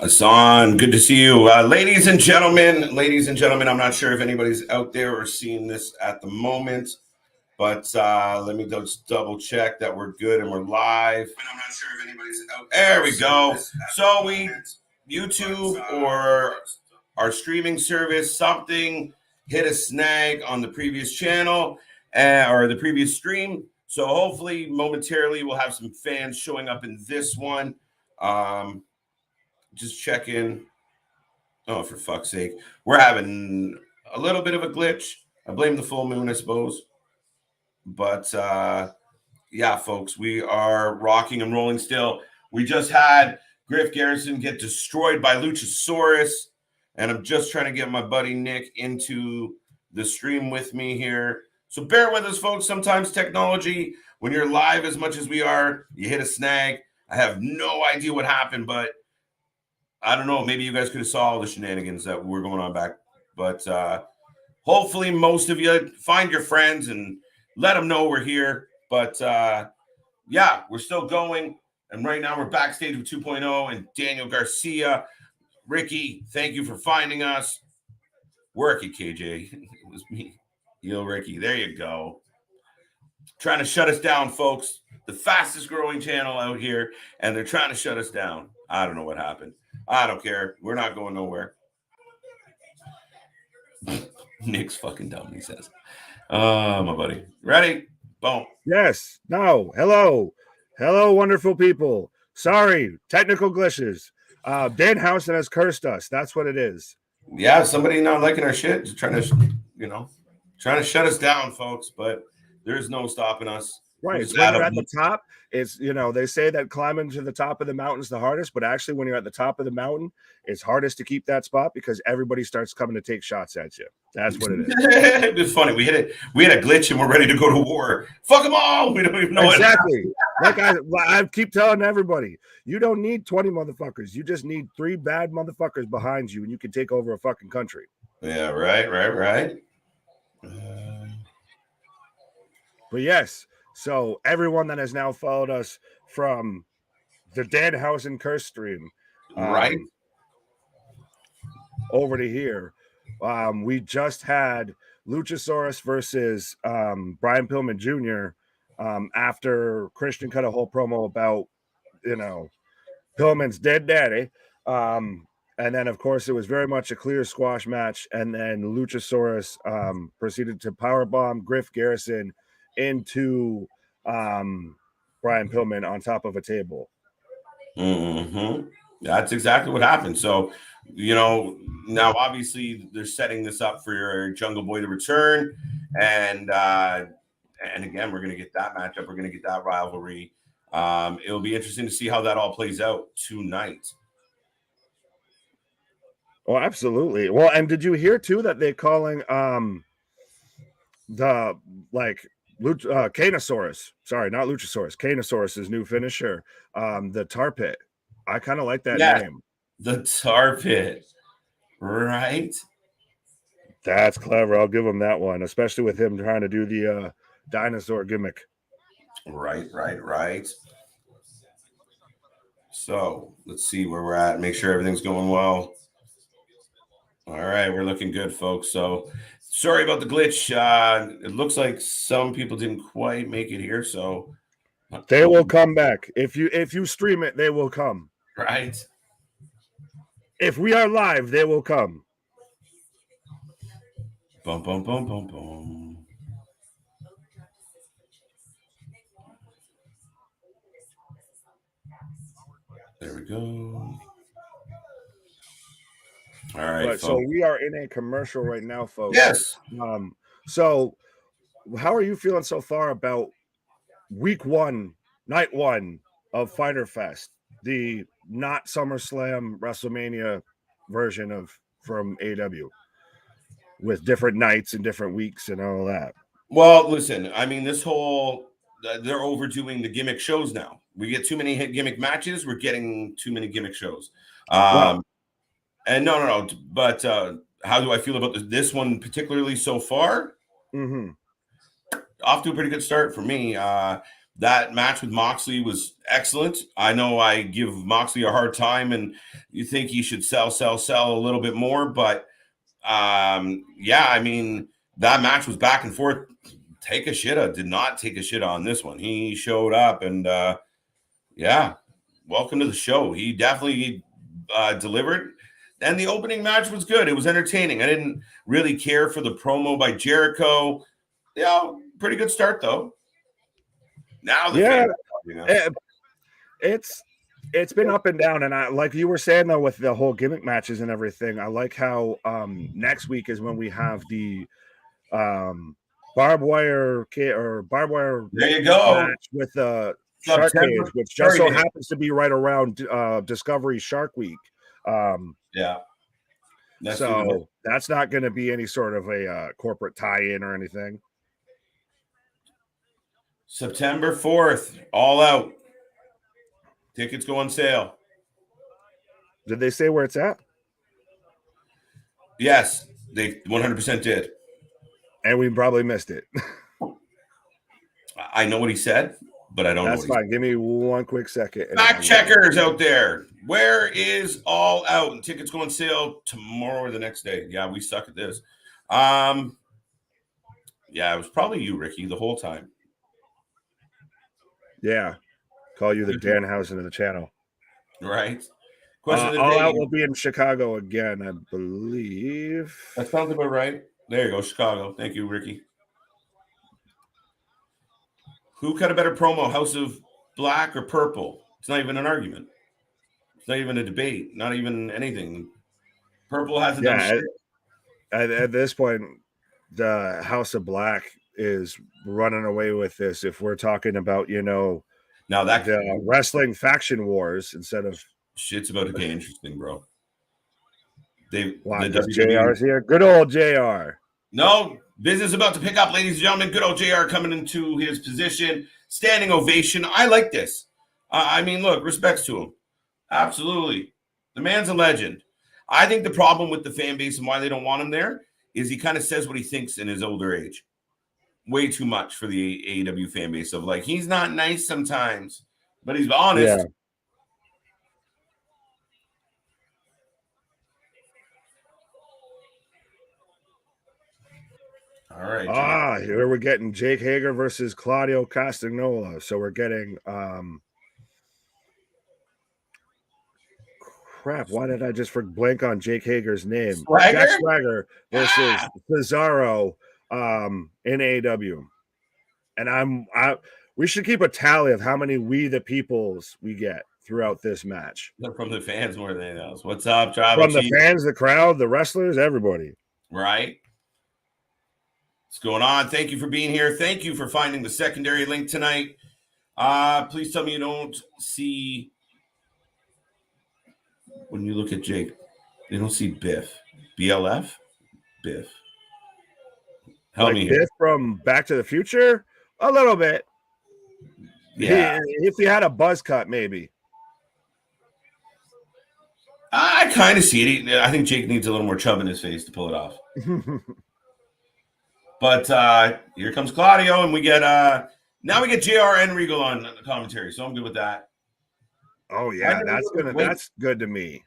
Hassan, good to see you. Ladies and gentlemen, I'm not sure if anybody's out there or seeing this at the moment, but let me just double check that we're good and we're live. I'm not sure if anybody's out there. There we go. So YouTube or our streaming service, something hit a snag on the previous channel or the previous stream. So hopefully momentarily we'll have some fans showing up in this one. Just check in. Oh, for fuck's sake. We're having a little bit of a glitch. I blame the full moon, I suppose. But yeah, folks, we are rocking and rolling still. We just had Griff Garrison get destroyed by Luchasaurus. And I'm just trying to get my buddy Nick into the stream with me here. So bear with us, folks. Sometimes technology, when you're live as much as we are, you hit a snag. I have no idea what happened, but I don't know. Maybe you guys could have saw all the shenanigans that were going on back. But hopefully most of you find your friends and let them know we're here. But yeah, we're still going. And right now we're backstage with 2.0 and Daniel Garcia. Ricky, thank you for finding us. Work it, KJ. It was me. Yo, Ricky, there you go. Trying to shut us down, folks. The fastest growing channel out here, and they're trying to shut us down. I don't know what happened. I don't care. We're not going nowhere. Nick's fucking dumb, he says. My buddy. Ready? Boom. Yes. No. Hello. Hello, wonderful people. Sorry. Technical glitches. Dan Housen has cursed us. That's what it is. Yeah, somebody not liking our shit. Just trying to shut us down, folks. But there's no stopping us. Right. So when you're at the top, it's, they say that climbing to the top of the mountain is the hardest, but actually when you're at the top of the mountain, it's hardest to keep that spot because everybody starts coming to take shots at you. That's what it is. It was funny. We had a glitch and we're ready to go to war. Fuck them all. We don't even know exactly. Like I keep telling everybody, you don't need 20 motherfuckers. You just need 3 bad motherfuckers behind you and you can take over a fucking country. Yeah, right. But yes. So everyone that has now followed us from the Danhausen curse stream, right, over to here, we just had Luchasaurus versus Brian Pillman Jr. After Christian cut a whole promo about Pillman's dead daddy, and then of course it was very much a clear squash match, and then Luchasaurus proceeded to powerbomb Griff Garrison into Brian Pillman on top of a table. Mm-hmm. That's exactly what happened. So, now obviously they're setting this up for your Jungle Boy to return, and again we're going to get that matchup. We're going to get that rivalry. It'll be interesting to see how that all plays out tonight. Oh, absolutely. Well, and did you hear too that they're calling Canosaurus, sorry, not Luchasaurus, Canosaurus' new finisher, the Tar Pit. I kind of like that name. The Tar Pit, right? That's clever. I'll give him that one, especially with him trying to do the dinosaur gimmick. Right. So let's see where we're at. Make sure everything's going well. All right, we're looking good, folks. So sorry about the glitch. It looks like some people didn't quite make it here, so they will come back. If you stream it, they will come. Right. If we are live, they will come. Boom, boom, boom, boom, boom. There we go. All right. So we are in a commercial right now, folks. Yes. So how are you feeling so far about week 1, night 1 of Fyter Fest, the not SummerSlam WrestleMania version from AEW, with different nights and different weeks and all that? Well, listen, I mean, they're overdoing the gimmick shows now. We get too many gimmick matches. We're getting too many gimmick shows. And no. But how do I feel about this one particularly so far? Mm-hmm. Off to a pretty good start for me. That match with Moxley was excellent. I know I give Moxley a hard time, and you think he should sell a little bit more, but yeah, I mean, that match was back and forth. Takeshita did not take a shit on this one. He showed up, and yeah, welcome to the show. He definitely delivered. And the opening match was good. It was entertaining. I didn't really care for the promo by Jericho. Yeah, pretty good start though. Now the Yeah, fans, it's been up and down, and I like you were saying though with the whole gimmick matches and everything. I like how next week is when we have the barbed wire there you go match with the Shark Cage, which just so happens to be right around Discovery Shark Week. Yeah. So that's not going to be any sort of a corporate tie-in or anything. September 4th, All Out. Tickets go on sale. Did they say where it's at? Yes, they 100% did. And we probably missed it. I know what he said, but I don't know. That's fine. Give me one quick second. Fact checkers out there. Where is All Out? And tickets go on sale tomorrow or the next day. Yeah, we suck at this. Yeah, it was probably you, Ricky, the whole time. Yeah. Call you the Danhausen of the channel. Right. Question All Out will be in Chicago again, I believe. That sounds about right. There you go, Chicago. Thank you, Ricky. Who cut a better promo, House of Black or Purple? It's not even an argument. It's not even a debate. Not even anything. Purple hasn't done shit. At this point, the House of Black is running away with this. If we're talking about, now that the wrestling faction wars instead of shit's about to get interesting, bro. JR's here. Good old JR. No, business about to pick up, ladies and gentlemen. Good old JR coming into his position. Standing ovation. I like this. I mean, look, respects to him. Absolutely. The man's a legend. I think the problem with the fan base and why they don't want him there is he kind of says what he thinks in his older age. Way too much for the AEW fan base of like, he's not nice sometimes, but he's honest. Yeah. All right. Here we're getting Jake Hager versus Claudio Castagnoli. So we're getting crap. Why did I just blank on Jake Hager's name? Jack Swagger versus Cesaro in AEW. And we should keep a tally of how many we the peoples we get throughout this match. From the fans more than anything else. What's up, Tribal From the fans, the crowd, the wrestlers, everybody. Right. What's going on? Thank you for being here. Thank you for finding the secondary link tonight. Please tell me you don't see, when you look at Jake, you don't see Biff. BLF? Biff. Help me here. Biff from Back to the Future? A little bit. Yeah. If he had a buzz cut, maybe. I kind of see it. I think Jake needs a little more chub in his face to pull it off. But here comes Claudio, and we get now we get JR and Regal on the commentary, so I'm good with that. Oh yeah, that's good to me.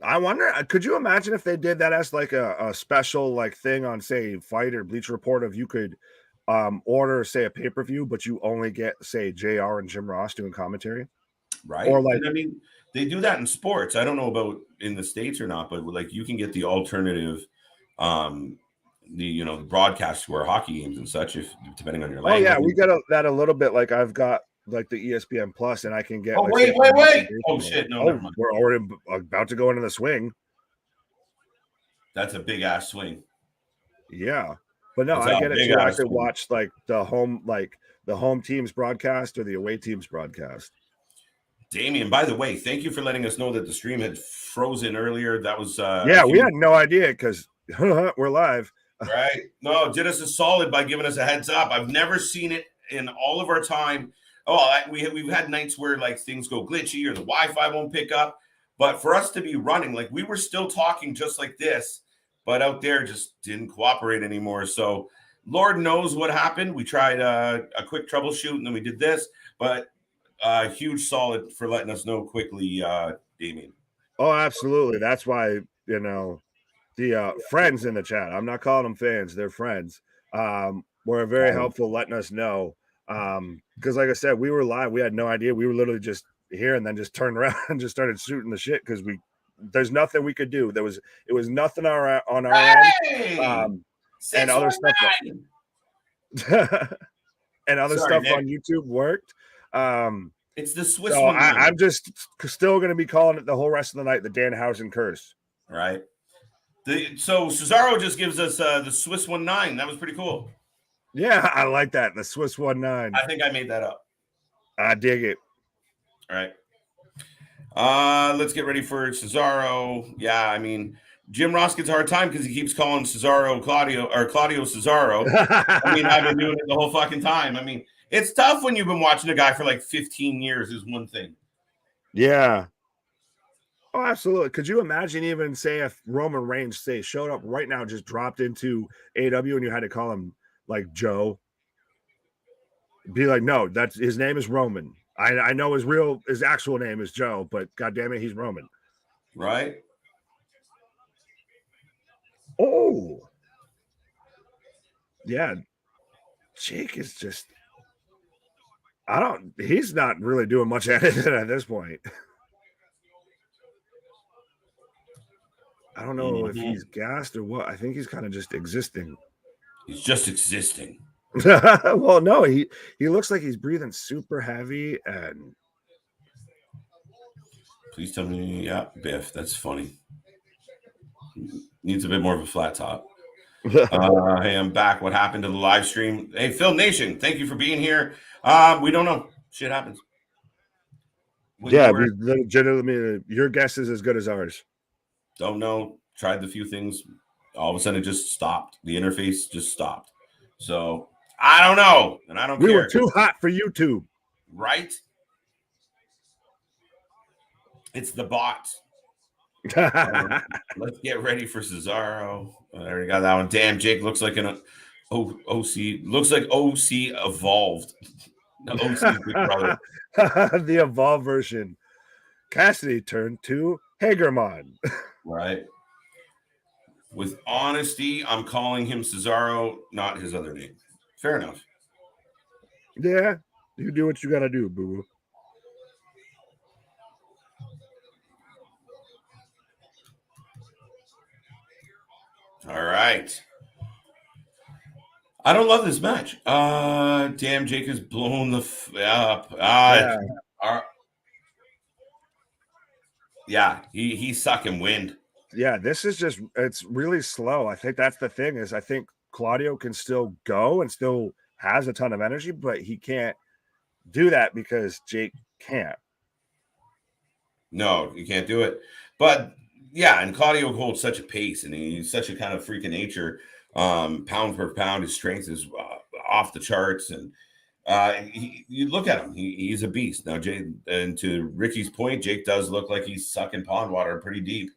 I wonder, could you imagine if they did that as like a special like thing on, say, Fight or Bleach Report, of you could order, say, a pay-per-view, but you only get, say, JR and Jim Ross doing commentary? Right. Or like, and I mean, they do that in sports. I don't know about in the States or not, but like you can get the alternative, the broadcasts where hockey games and such, if depending on your language. Oh yeah, we got that a little bit. Like I've got like the ESPN Plus, and I can get. Oh wait! Oh shit! No, never mind. We're already about to go into the swing. That's a big ass swing. Yeah, but no, I get it. So I could watch like the home team's broadcast or the away team's broadcast. Damien, by the way, thank you for letting us know that the stream had frozen earlier. That was we had no idea because we're live. Right? No, did us a solid by giving us a heads up. I've never seen it in all of our time. We've had nights where like things go glitchy or the Wi-Fi won't pick up. But for us to be running, like we were still talking just like this, but out there just didn't cooperate anymore. So Lord knows what happened. We tried a quick troubleshoot, and then we did this. But huge solid for letting us know quickly, Damien. Oh, absolutely. That's why, the friends in the chat, I'm not calling them fans, they're friends, were very helpful letting us know. Because like I said, we were live. We had no idea. We were literally just here and then just turned around and just started shooting the shit because there's nothing we could do. It was nothing on our end. And other stuff and other stuff on YouTube worked. It's the Swiss so one. I'm just still going to be calling it the whole rest of the night the Danhausen curse. Right. So Cesaro just gives us the Swiss 19. That was pretty cool. Yeah, I like that. The Swiss 19. I think I made that up. I dig it. All right. Let's get ready for Cesaro. Yeah, I mean, Jim Ross gets a hard time because he keeps calling Cesaro Claudio or Claudio Cesaro. I mean, I've been doing it the whole fucking time. I mean, it's tough when you've been watching a guy for like 15 years is one thing. Yeah. Oh, absolutely. Could you imagine even say if Roman Reigns showed up right now, just dropped into AEW and you had to call him like Joe? Be like, no, that's his name is Roman. I know his actual name is Joe, but goddamn it, he's Roman. Right. Oh. Yeah. Jake is just he's not really doing much editing at this point. I don't know if he's gassed or what. I think he's kind of just existing. He's just existing. Well, no, he looks like he's breathing super heavy and please tell me, yeah, Biff. That's funny. Needs a bit more of a flat top. Hey, I'm back. What happened to the live stream? Hey, Phil Nation, thank you for being here. We don't know. Shit happens. Legitimately, your guess is as good as ours. Don't know. Tried the few things. All of a sudden, it just stopped. The interface just stopped. So I don't know, and I don't care. We were too hot for YouTube, right? It's the bot. Let's get ready for Cesaro. I already got that one. Damn, Jake looks like an OC. Looks like OC evolved. The OC's big brother. The evolved version. Cassidy turned to Hagerman. Right. With honesty, I'm calling him Cesaro, not his other name. Fair enough. Yeah, you do what you gotta do, boo. All right. I don't love this match. Damn, Jake is blown the up. Yeah, he's sucking wind. Yeah, this is it's really slow. I think that's the thing is I think Claudio can still go and still has a ton of energy, but he can't do that because Jake can't. No, you can't do it. But yeah, and Claudio holds such a pace and he's such a kind of freak of nature. Pound per pound, his strength is off the charts. And you look at him, he's a beast. Now, Jake, and to Ricky's point, Jake does look like he's sucking pond water pretty deep.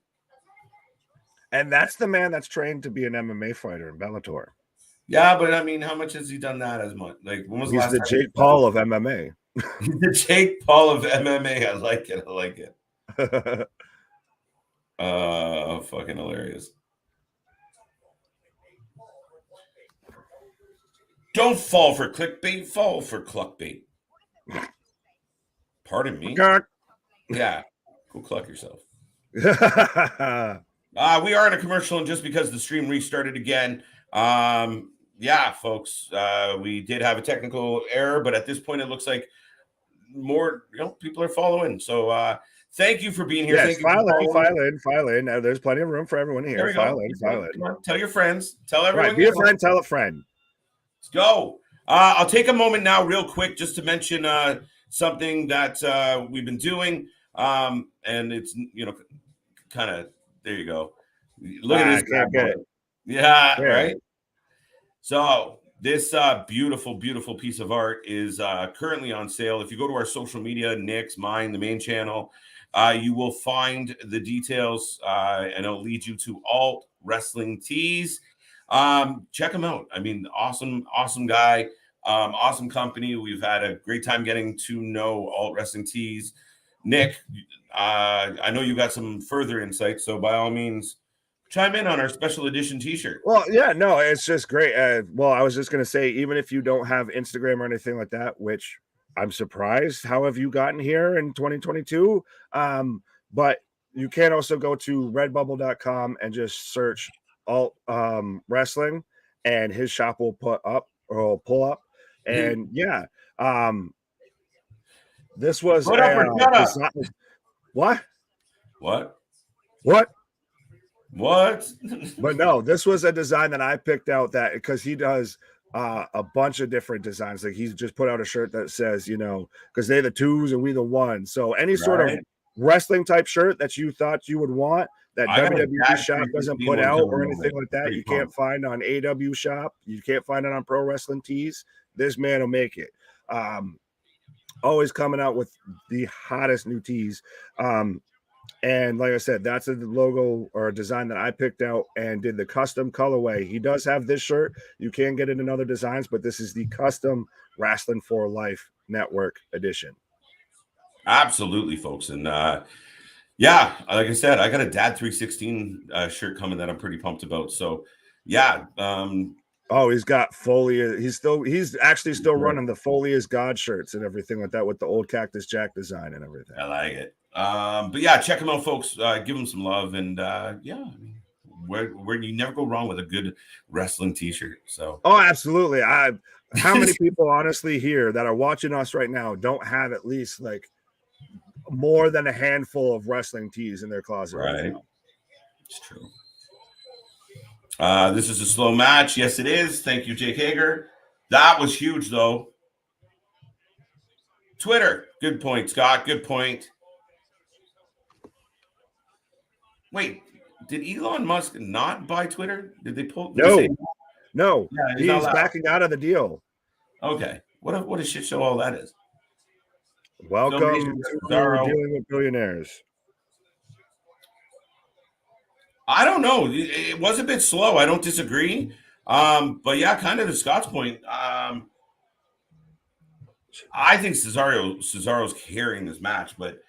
And that's the man that's trained to be an MMA fighter in Bellator. Yeah, but I mean, how much has he done that as much? Like, when was the last time? He's the Jake Paul of MMA. He's the Jake Paul of MMA. I like it. Fucking hilarious. Don't fall for clickbait, fall for cluckbait. Pardon me. Yeah, go cluck yourself. We are in a commercial, and just because the stream restarted again, yeah, folks, we did have a technical error, but at this point, it looks like more people are following. So thank you for being here. Yes, file in. Now, there's plenty of room for everyone here. File in. Tell your friends. Tell everyone. Right, be a friend. Tell a friend. Let's go. I'll take a moment now, real quick, just to mention something that we've been doing, and it's kind of there. You go. Look at this. Yeah, right. So this beautiful, beautiful piece of art is currently on sale. If you go to our social media, Nick's, mine, the main channel, you will find the details, and it'll lead you to Alt Wrestling Tees. Check him out. I mean, awesome guy. Awesome company. We've had a great time getting to know Alt Wrestling Tees. Nick, I know you got some further insight, so by all means, chime in on our special edition T-shirt. Well, yeah, no, it's just great. Well, I was just gonna say, even if you don't have Instagram or anything like that, which I'm surprised, how have you gotten here in 2022? But you can also go to redbubble.com and just search Alt Wrestling, and his shop will pull up. And yeah, this was Put up or shut up. What? But no, this was a design that I picked out, that because he does a bunch of different designs. Like he's just put out a shirt that says, because they're the twos and we the ones. So any sort of wrestling type shirt that you thought you would want that WWE shop doesn't put out or anything like that, you can't find on AEW shop. You can't find it on Pro Wrestling Tees. This man will make it. Always coming out with the hottest new tees. And like I said, that's a logo or a design that I picked out and did the custom colorway. He does have this shirt. You can get it in other designs, but this is the custom Wrasslin for Life Network edition. Absolutely, folks. And yeah, like I said, I got a Dad 316 shirt coming that I'm pretty pumped about. So yeah. Oh, he's got Foley. He's actually still running the Foley is God shirts and everything like that with the old Cactus Jack design and everything. I like it. But yeah, check him out, folks. Give him some love, and yeah, where you never go wrong with a good wrestling T-shirt. So absolutely. How many people honestly here that are watching us right now don't have at least like more than a handful of wrestling tees in their closet? Right. It's true. This is a slow match. Yes, it is. Thank you, Jake Hager. That was huge, though. Twitter. Good point, Scott. Good point. Wait, did Elon Musk not buy Twitter? Did they pull? No. Yeah, he's backing out of the deal. Okay. What a shit show all that is. Welcome to Dealing with Billionaires. I don't know. It was a bit slow. I don't disagree. But yeah, kind of to Scott's point. I think Cesaro's carrying this match, but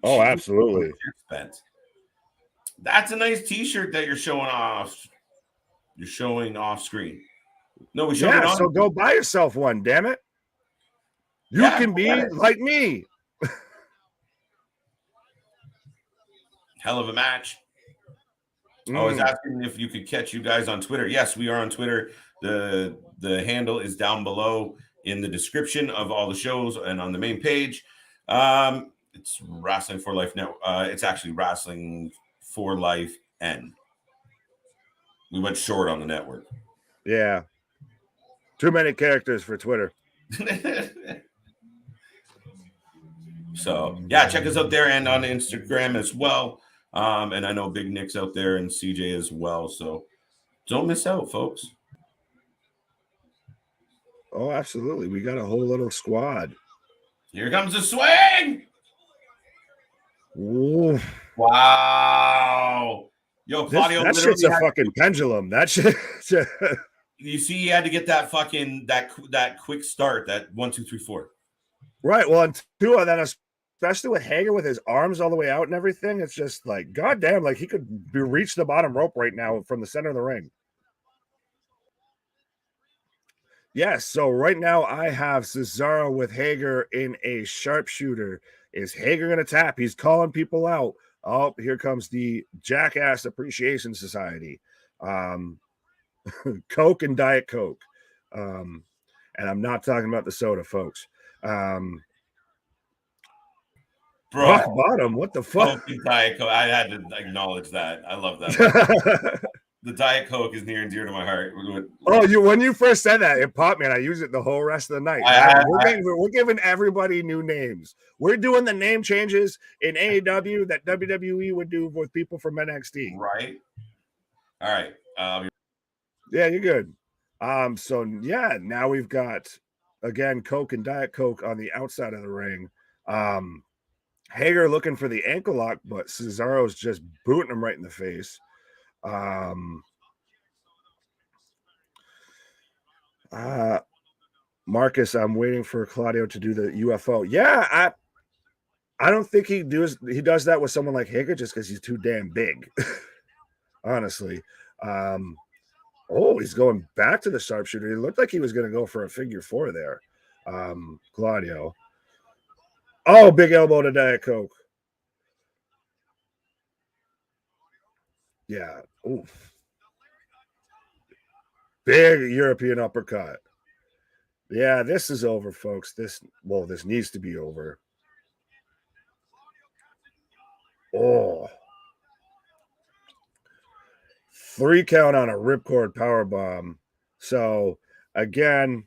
absolutely. That's a nice T-shirt that you're showing off. You're showing off screen. No, we showed it on. So go buy yourself one, damn it. You can be like me. Hell of a match. I was asking if you could catch you guys on Twitter. Yes, we are on Twitter. The handle is down below in the description of all the shows and on the main page. It's Wrasslin for Life Network. It's actually Wrasslin for Life N. We went short on the network. Yeah. Too many characters for Twitter. So yeah, check us out there and on Instagram as well. And I know Big Nick's out there and CJ as well. So don't miss out, folks. Oh, absolutely. We got a whole little squad. Here comes the swing. Ooh. Wow. Yo, Claudio, that shit's a fucking pendulum. That shit. You see, he had to get that fucking that quick start, that 1, 2, 3, 4. Right. Well, and two of that, especially with Hager with his arms all the way out and everything, it's just like, goddamn, like he could reach the bottom rope right now from the center of the ring. Yes. So right now I have Cesaro with Hager in a sharpshooter. Is Hager going to tap? He's calling people out. Oh, here comes the Jackass Appreciation Society. Coke and Diet Coke. And I'm not talking about the soda, folks. Bro, rock bottom. What the fuck? Coke and Diet Coke. I had to acknowledge that. I love that. The Diet Coke is near and dear to my heart. When you first said that, it popped me, and I used it the whole rest of the night. We're giving everybody new names. We're doing the name changes in AEW that WWE would do with people from NXT. Right. All right. Yeah, you're good. So yeah, now we've got again Coke and Diet Coke on the outside of the ring. Hager looking for the ankle lock, but Cesaro's just booting him right in the face. Marcus, I'm waiting for Claudio to do the UFO. Yeah, I don't think he does that with someone like Hager just because he's too damn big. Honestly. He's going back to the sharpshooter. It looked like he was going to go for a figure four there. Claudio. Oh, big elbow to Diet Coke. Yeah. Ooh. Big European uppercut. Yeah, this is over, folks. This needs to be over. Oh. 3 count on a ripcord powerbomb. So, again,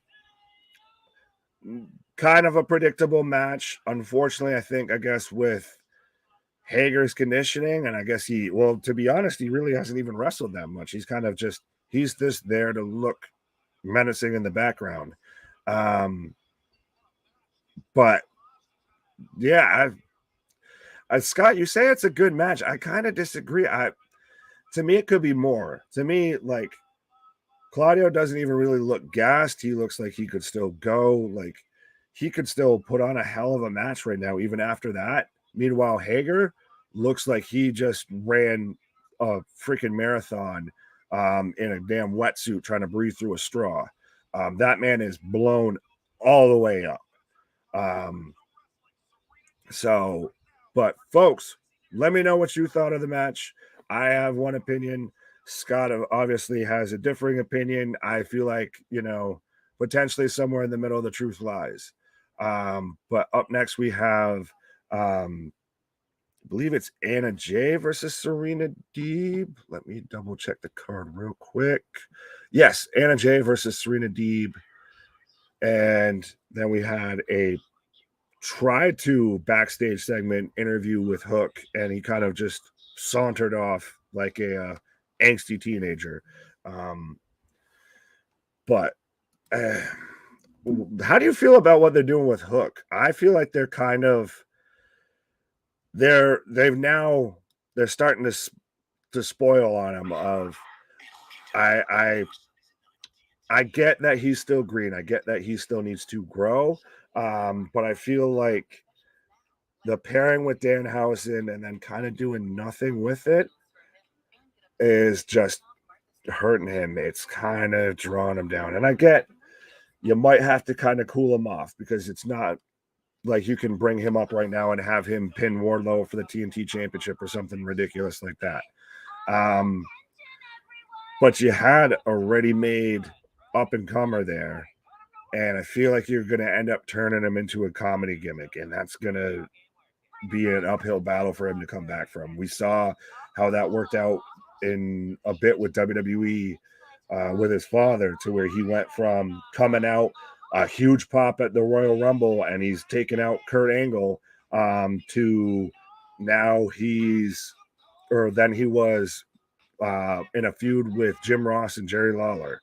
kind of a predictable match. Unfortunately, I guess with Hager's conditioning, and I guess to be honest, he really hasn't even wrestled that much. He's kind of he's just there to look menacing in the background. But yeah, Scott, you say it's a good match. I kind of disagree. To me, it could be more. To me, like, Claudio doesn't even really look gassed. He looks like he could still go. Like, he could still put on a hell of a match right now, even after that. Meanwhile, Hager looks like he just ran a freaking marathon in a damn wetsuit trying to breathe through a straw. That man is blown all the way up. But folks, let me know what you thought of the match. I have one opinion. Scott obviously has a differing opinion. I feel like, potentially somewhere in the middle of the truth lies. But up next we have, I believe it's Anna Jay versus Serena Deeb. Let me double check the card real quick. Yes, Anna Jay versus Serena Deeb. And then we had a backstage segment interview with Hook, and he kind of just sauntered off like a angsty teenager. But how do you feel about what they're doing with Hook? I feel like they're kind of they're starting to spoil on him. I get that he's still green. I get that he still needs to grow. But I feel like the pairing with Danhausen and then kind of doing nothing with it is just hurting him. It's kind of drawing him down. And I get you might have to kind of cool him off because it's not like you can bring him up right now and have him pin Wardlow for the TNT Championship or something ridiculous like that. But you had a ready-made up-and-comer there. And I feel like you're going to end up turning him into a comedy gimmick, and that's going to be an uphill battle for him to come back from. We saw how that worked out in a bit with WWE with his father, to where he went from coming out a huge pop at the Royal Rumble and he's taken out Kurt Angle to now he was in a feud with Jim Ross and Jerry Lawler.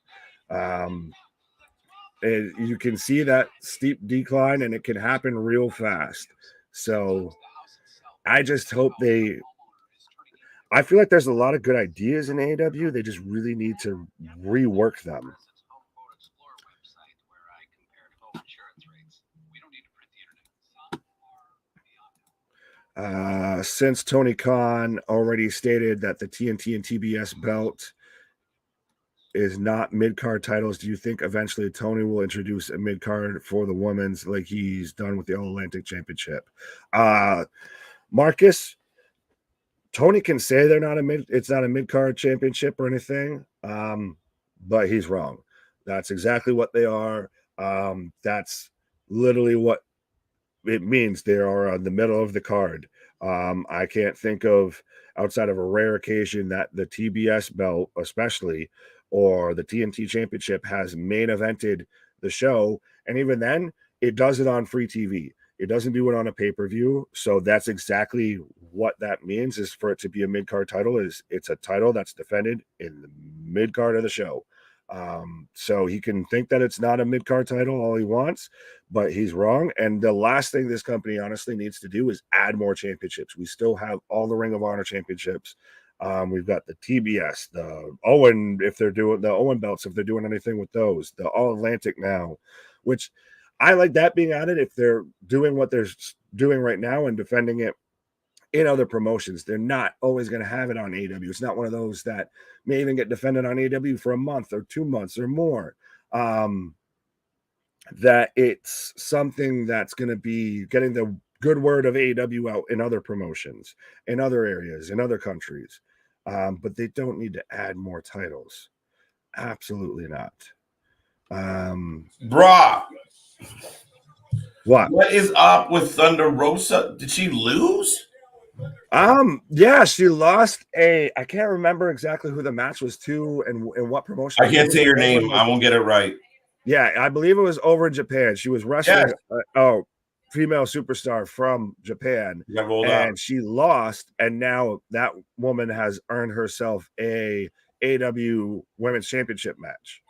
And you can see that steep decline, and it can happen real fast. So I just hope I feel like there's a lot of good ideas in AEW. They just really need to rework them. Since Tony Khan already stated that the TNT and TBS belt is not mid-card titles, do you think eventually Tony will introduce a mid-card for the women's like he's done with the All-Atlantic Championship? Marcus, Tony can say it's not a mid-card championship or anything, but he's wrong. That's exactly what they are. That's literally what it means. They are on the middle of the card. I can't think of, outside of a rare occasion, that the TBS belt, especially, or the TNT Championship, has main evented the show. And even then, it does it on free TV. It doesn't do it on a pay-per-view. So that's exactly what that means, is for it to be a mid-card title. It's a title that's defended in the mid-card of the show. So he can think that it's not a mid-card title all he wants, but he's wrong. And the last thing this company honestly needs to do is add more championships. We still have all the Ring of Honor championships. We've got the TBS, the Owen, if they're doing the Owen belts, if they're doing anything with those, the All Atlantic now, which I like that being added. If they're doing what they're doing right now and defending it in other promotions, they're not always going to have it on AEW. It's not one of those that may even get defended on AEW for a month or 2 months or more. That it's something that's going to be getting the good word of AEW out in other promotions, in other areas, in other countries. But they don't need to add more titles. Absolutely not. Brah. What is up with Thunder Rosa? Did she lose? Yeah, she lost I can't remember exactly who the match was to and what promotion. I can't say her name. I won't get it right. Yeah, I believe it was over in Japan. She was wrestling female superstar from Japan, and she lost, and now that woman has earned herself a AEW Women's Championship match.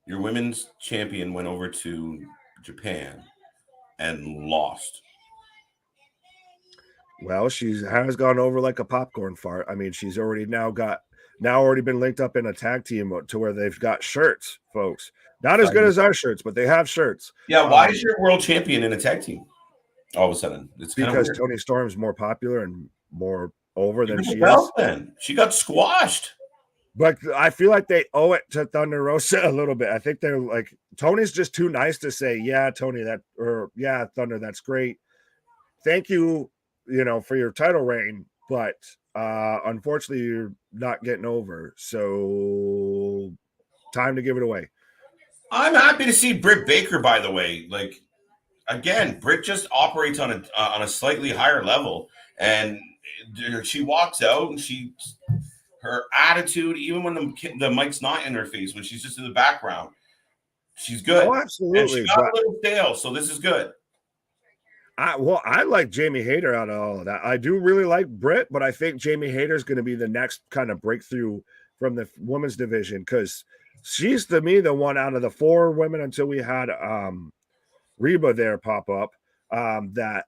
Your women's champion went over to Japan and lost. Well, she has gone over like a popcorn fart. I mean, she's already already been linked up in a tag team to where they've got shirts, folks. Not as good as our shirts, but they have shirts. Yeah, why is your world champion in a tag team? All of a sudden, it's because Toni Storm's more popular and more over than she is. Then she got squashed. But I feel like they owe it to Thunder Rosa a little bit. I think they're like, Tony's just too nice to say, yeah, Tony, yeah, Thunder, that's great. Thank you, for your title reign, but unfortunately, you're not getting over. So, time to give it away. I'm happy to see Britt Baker. By the way, like again, Britt just operates on a slightly higher level, and she walks out and her attitude, even when the mic's not in her face, when she's just in the background, she's good. Oh, absolutely. And she got a little stale, so this is good. I like Jamie Hayter out of all of that. I do really like Britt, but I think Jamie Hayter is going to be the next kind of breakthrough from the women's division, because she's, to me, the one out of the 4 women until we had Reba there pop up that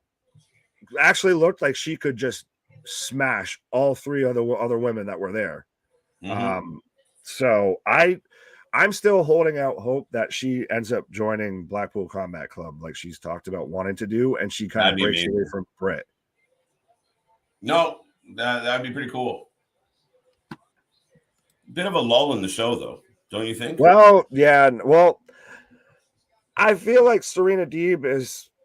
actually looked like she could just smash all 3 other women that were there. Mm-hmm. So I'm still holding out hope that she ends up joining Blackpool Combat Club like she's talked about wanting to do, and she kind of breaks away from Britt. No, that'd be pretty cool. Bit of a lull in the show, though, don't you think? Well, yeah. Well, I feel like Serena Deeb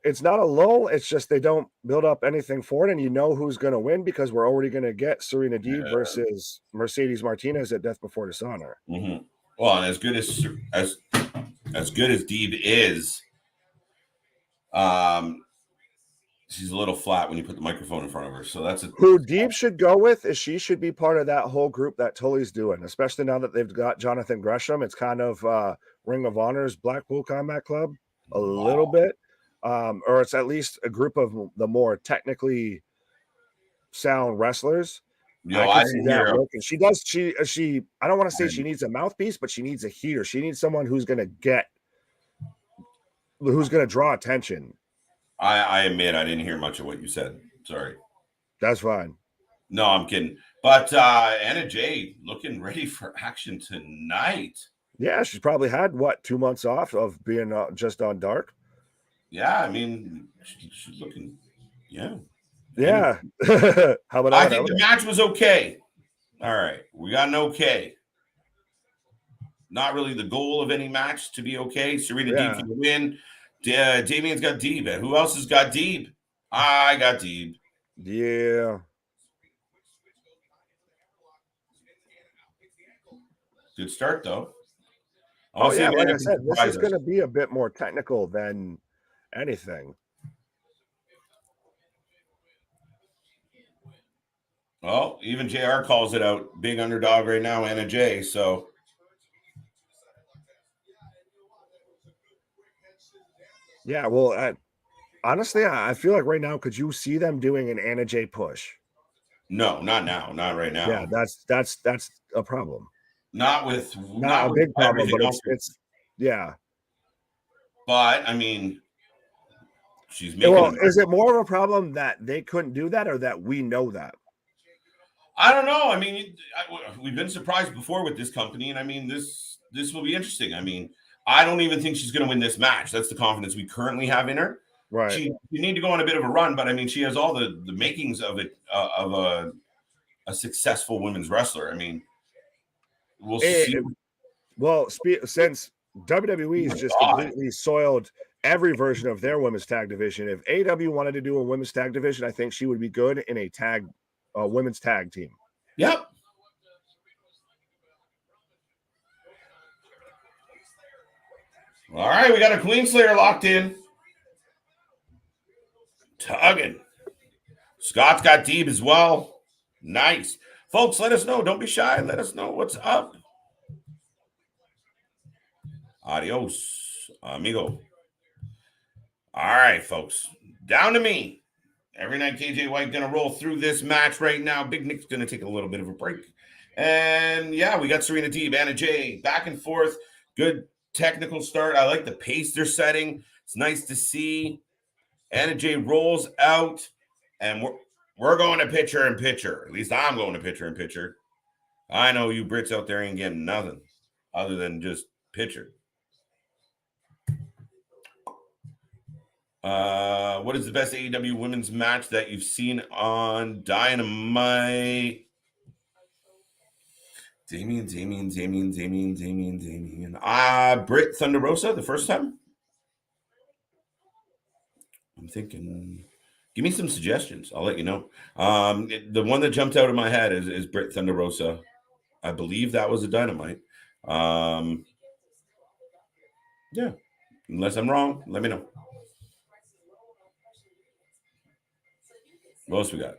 it's not a lull. It's just they don't build up anything for it, and you know who's going to win because we're already going to get Serena Deeb versus Mercedes Martinez at Death Before Dishonor. Mm-hmm. Well, and as good as Deeb is, she's a little flat when you put the microphone in front of her. So that's who Deeb should go with. Is she should be part of that whole group that Tully's doing, especially now that they've got Jonathan Gresham. It's kind of Ring of Honor's Blackpool Combat Club a little bit, or it's at least a group of the more technically sound wrestlers. I can see that working. She does. She. I don't want to say she needs a mouthpiece, but she needs a heater. She needs someone who's going to draw attention. I admit I didn't hear much of what you said. Sorry. That's fine. No, I'm kidding. But Anna Jay looking ready for action tonight. Yeah, she's probably had 2 months off of being just on Dark. Yeah, I mean, she's looking. Yeah. Yeah. How about I think the match was okay. All right. We got an okay. Not really the goal of any match to be okay. Serena Deeb can win. Damien's got Deeb. Who else has got Deeb? I got Deeb. Yeah. Good start, though. Like I said, this is going to be a bit more technical than anything. Well, even JR calls it out. Big underdog right now, Anna Jay. So, yeah. Well, honestly, I feel like right now, could you see them doing an Anna Jay push? No, not now. Not right now. Yeah, that's a problem. Not a big problem, but it's yeah. But I mean, she's making. Well, is it more of a problem that they couldn't do that, or that we know that? I don't know. I mean, we've been surprised before with this company, and I mean, this will be interesting. I mean, I don't even think she's going to win this match. That's the confidence we currently have in her. Right. She need to go on a bit of a run, but I mean, she has all the makings of it of a successful women's wrestler. I mean, we'll see. Well, since WWE has just completely soiled every version of their women's tag division, if AEW wanted to do a women's tag division, I think she would be good in a women's tag team. Yep. All right, we got a Queen Slayer locked in. Tugging. Scott's got Deeb as well. Nice. Folks, let us know. Don't be shy. Let us know what's up. Adios, amigo. All right, folks. Down to me. Every night, KJ White going to roll through this match right now. Big Nick's going to take a little bit of a break. And, yeah, we got Serena Deeb, Anna Jay, back and forth. Good technical start. I like the pace they're setting. It's nice to see. Anna Jay rolls out, and we're going to pitcher and pitcher. At least I'm going to pitcher and pitcher. I know you Brits out there ain't getting nothing other than just pitcher. What is the best AEW women's match that you've seen on Dynamite? Damien. Britt Thunder Rosa the first time? I'm thinking, give me some suggestions. I'll let you know. The one that jumped out of my head is Britt Thunder Rosa. I believe that was a Dynamite. Yeah. Unless I'm wrong, let me know. What else we got?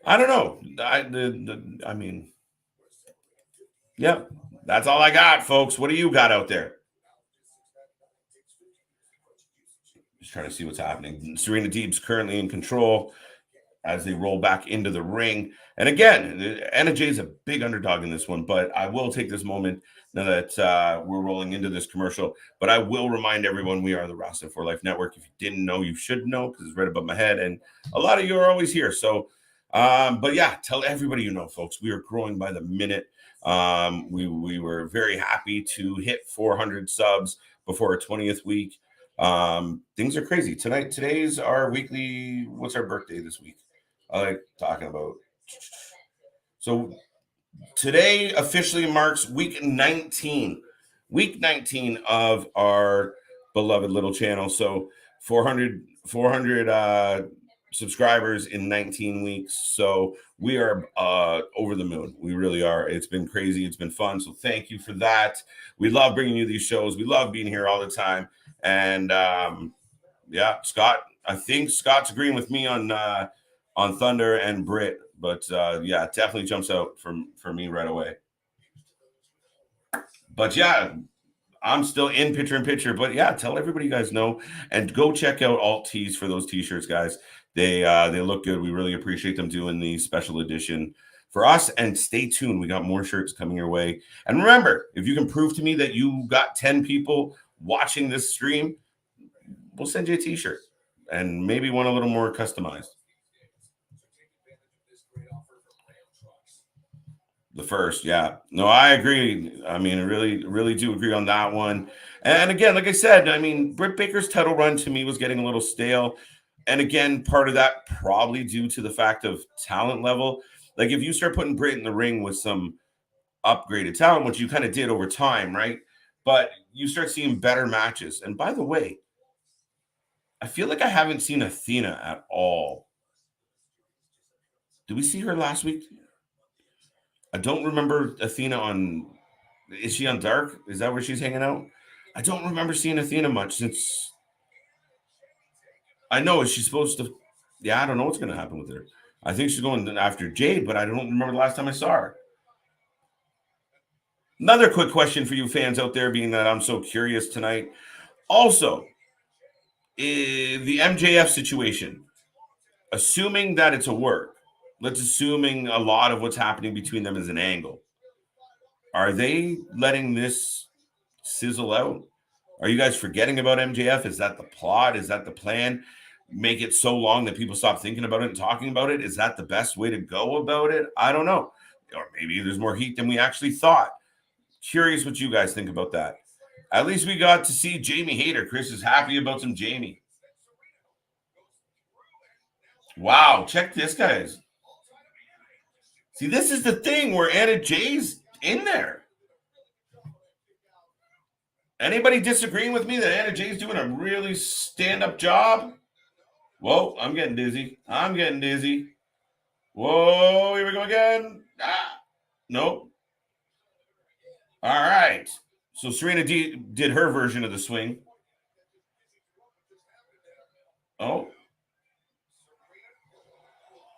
I don't know. I mean, yeah, that's all I got, folks. What do you got out there? Just trying to see what's happening. Serena Deeb's currently in control as they roll back into the ring. And again, Anna Jay is a big underdog in this one, but I will take this moment now that we're rolling into this commercial. But I will remind everyone we are the Wrasslin for Life Network. If you didn't know, you should know because it's right above my head. And a lot of you are always here. So, but yeah, tell everybody you know, folks. We are growing by the minute. We were very happy to hit 400 subs before our 20th week. Things are crazy. Today's our weekly. What's our birthday this week? I like talking about. So today officially marks week 19 of our beloved little channel. So 400 subscribers in 19 weeks. So we are over the moon. We really are. It's been crazy. It's been fun. So thank you for that. We love bringing you these shows. We love being here all the time. And yeah, Scott, I think Scott's agreeing with me on Thunder and Britt, but yeah, it definitely jumps out for me right away. But yeah, I'm still in pitcher and pitcher. But yeah, tell everybody you guys know, and go check out Alt Tees for those t-shirts, guys. They look good. We really appreciate them doing the special edition for us. And stay tuned. We got more shirts coming your way. And remember, if you can prove to me that you got 10 people watching this stream, we'll send you a t-shirt and maybe one a little more customized. The first, yeah. No, I agree. I mean, I really do agree on that one. And again, like I said, I mean, Britt Baker's title run to me was getting a little stale. And again, part of that probably due to the fact of talent level. Like if you start putting Britt in the ring with some upgraded talent, which you kind of did over time, right? But you start seeing better matches. And by the way, I feel like I haven't seen Athena at all. Did we see her last week? I don't remember Athena on. Is she on Dark? Is that where she's hanging out? I don't remember seeing Athena much since. I know, is she supposed to? Yeah, I don't know what's going to happen with her. I think she's going after Jade, but I don't remember the last time I saw her. Another quick question for you fans out there, being that I'm so curious tonight. Also, the MJF situation, assuming that it's a work, let's assuming a lot of what's happening between them is an angle. Are they letting this sizzle out? Are you guys forgetting about MJF? Is that the plot? Is that the plan? Make it so long that people stop thinking about it and talking about it? Is that the best way to go about it? I don't know. or maybe there's more heat than we actually thought. Curious what you guys think about that. At least we got to see Jamie Hayter. Chris is happy about some Jamie. Wow, check this, guys. See, this is the thing where Anna Jay's in there. Anybody disagreeing with me that Anna Jay's doing a really stand-up job? Whoa, I'm getting dizzy. Whoa, here we go again. Nope. All right. So Serena did her version of the swing.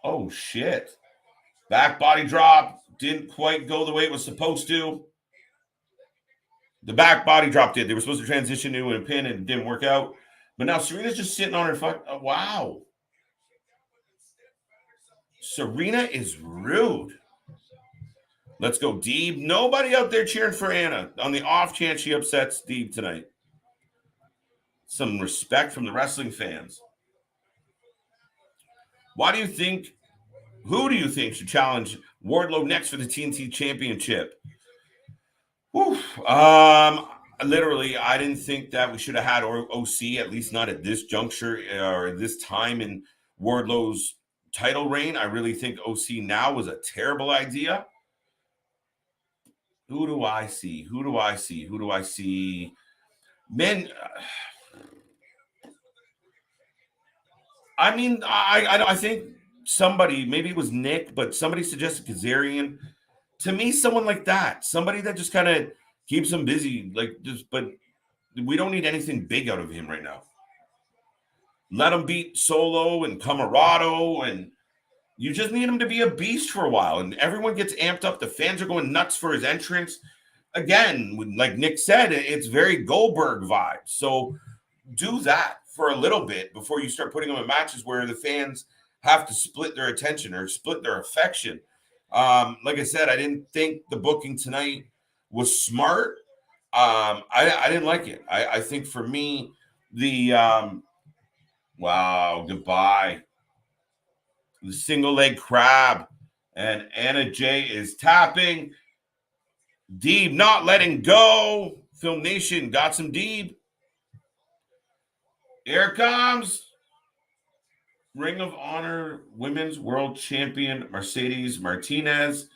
Oh, shit. Back body drop. Didn't quite go the way it was supposed to. The back body drop did. They were supposed to transition into a pin and it didn't work out. But now Serena's just sitting on her wow. Serena is rude. Let's go, Deeb. Nobody out there cheering for Anna on the off chance she upsets Deeb tonight. Some respect from the wrestling fans. Who do you think should challenge Wardlow next for the TNT Championship? Literally, I didn't think that we should have had OC, at least not at this juncture or this time in Wardlow's title reign. I really think OC now was a terrible idea. Who do I see? Men, I mean, I think somebody, maybe it was Nick, but somebody suggested Kazarian. To me, someone like that, somebody that just kind of keeps him busy, but we don't need anything big out of him right now. Let him beat Solo and Camarado, and you just need him to be a beast for a while, and everyone gets amped up. The fans are going nuts for his entrance. Again, like Nick said, it's very Goldberg vibe. So do that for a little bit before you start putting him in matches where the fans have to split their attention or split their affection. Like I said, I didn't think the booking tonight was smart. I didn't like it. I think for me, wow, goodbye. The single leg crab, and Anna Jay is tapping. Deeb not letting go. Film Nation got some Deeb. Here comes Ring of Honor Women's World Champion Mercedes Martinez.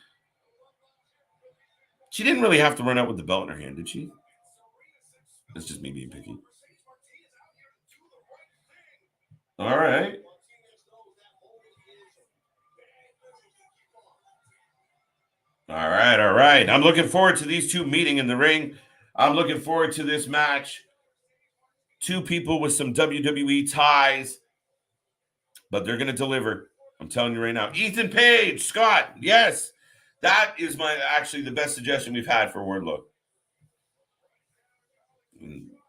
She didn't really have to run out with the belt in her hand, did she? That's just me being picky. All right. All right. I'm looking forward to these two meeting in the ring. I'm looking forward to this match. Two people with some WWE ties, but they're going to deliver. I'm telling you right now. Ethan Page, Scott, yes. That is actually the best suggestion we've had for Wardlow.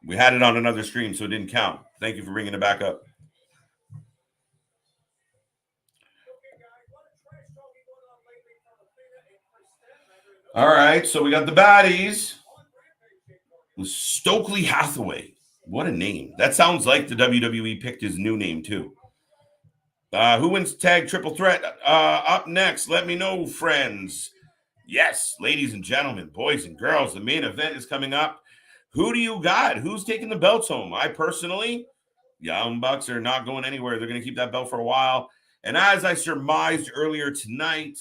We had it on another stream, so it didn't count. Thank you for bringing it back up. All right, so we got the baddies. Stokely Hathaway. What a name. That sounds like the WWE picked his new name, too. Who wins tag triple threat? Up next, let me know, friends. Yes, ladies and gentlemen, boys and girls, the main event is coming up. Who do you got? Who's taking the belts home? I personally, Young Bucks are not going anywhere. They're going to keep that belt for a while. And as I surmised earlier tonight,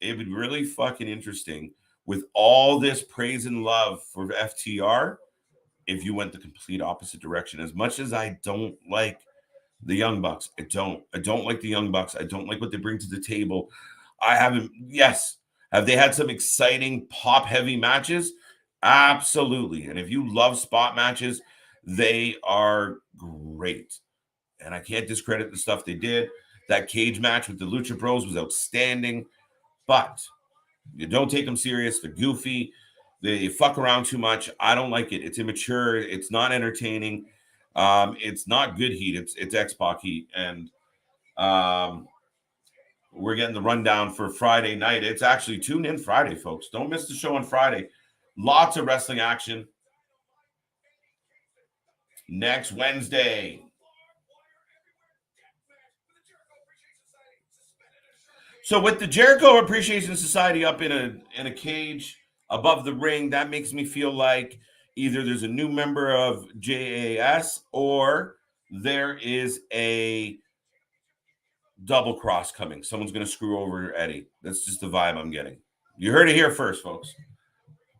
it would be really fucking interesting with all this praise and love for FTR if you went the complete opposite direction. As much as I don't like the Young Bucks, I don't like the Young Bucks. I don't like what they bring to the table. Have they had some exciting pop-heavy matches? Absolutely. And if you love spot matches, they are great. And I can't discredit the stuff they did. That cage match with the Lucha Bros was outstanding. But you don't take them serious. They're goofy. They fuck around too much. I don't like it. It's immature. It's not entertaining. It's not good heat. It's X-Pac heat. And we're getting the rundown for Friday night. It's actually tune in Friday, folks. Don't miss the show on Friday. Lots of wrestling action. Next Wednesday. So with the Jericho Appreciation Society up in a cage above the ring, that makes me feel like either there's a new member of JAS or there is a double cross coming. Someone's going to screw over Eddie. That's just the vibe I'm getting. You heard it here first, folks.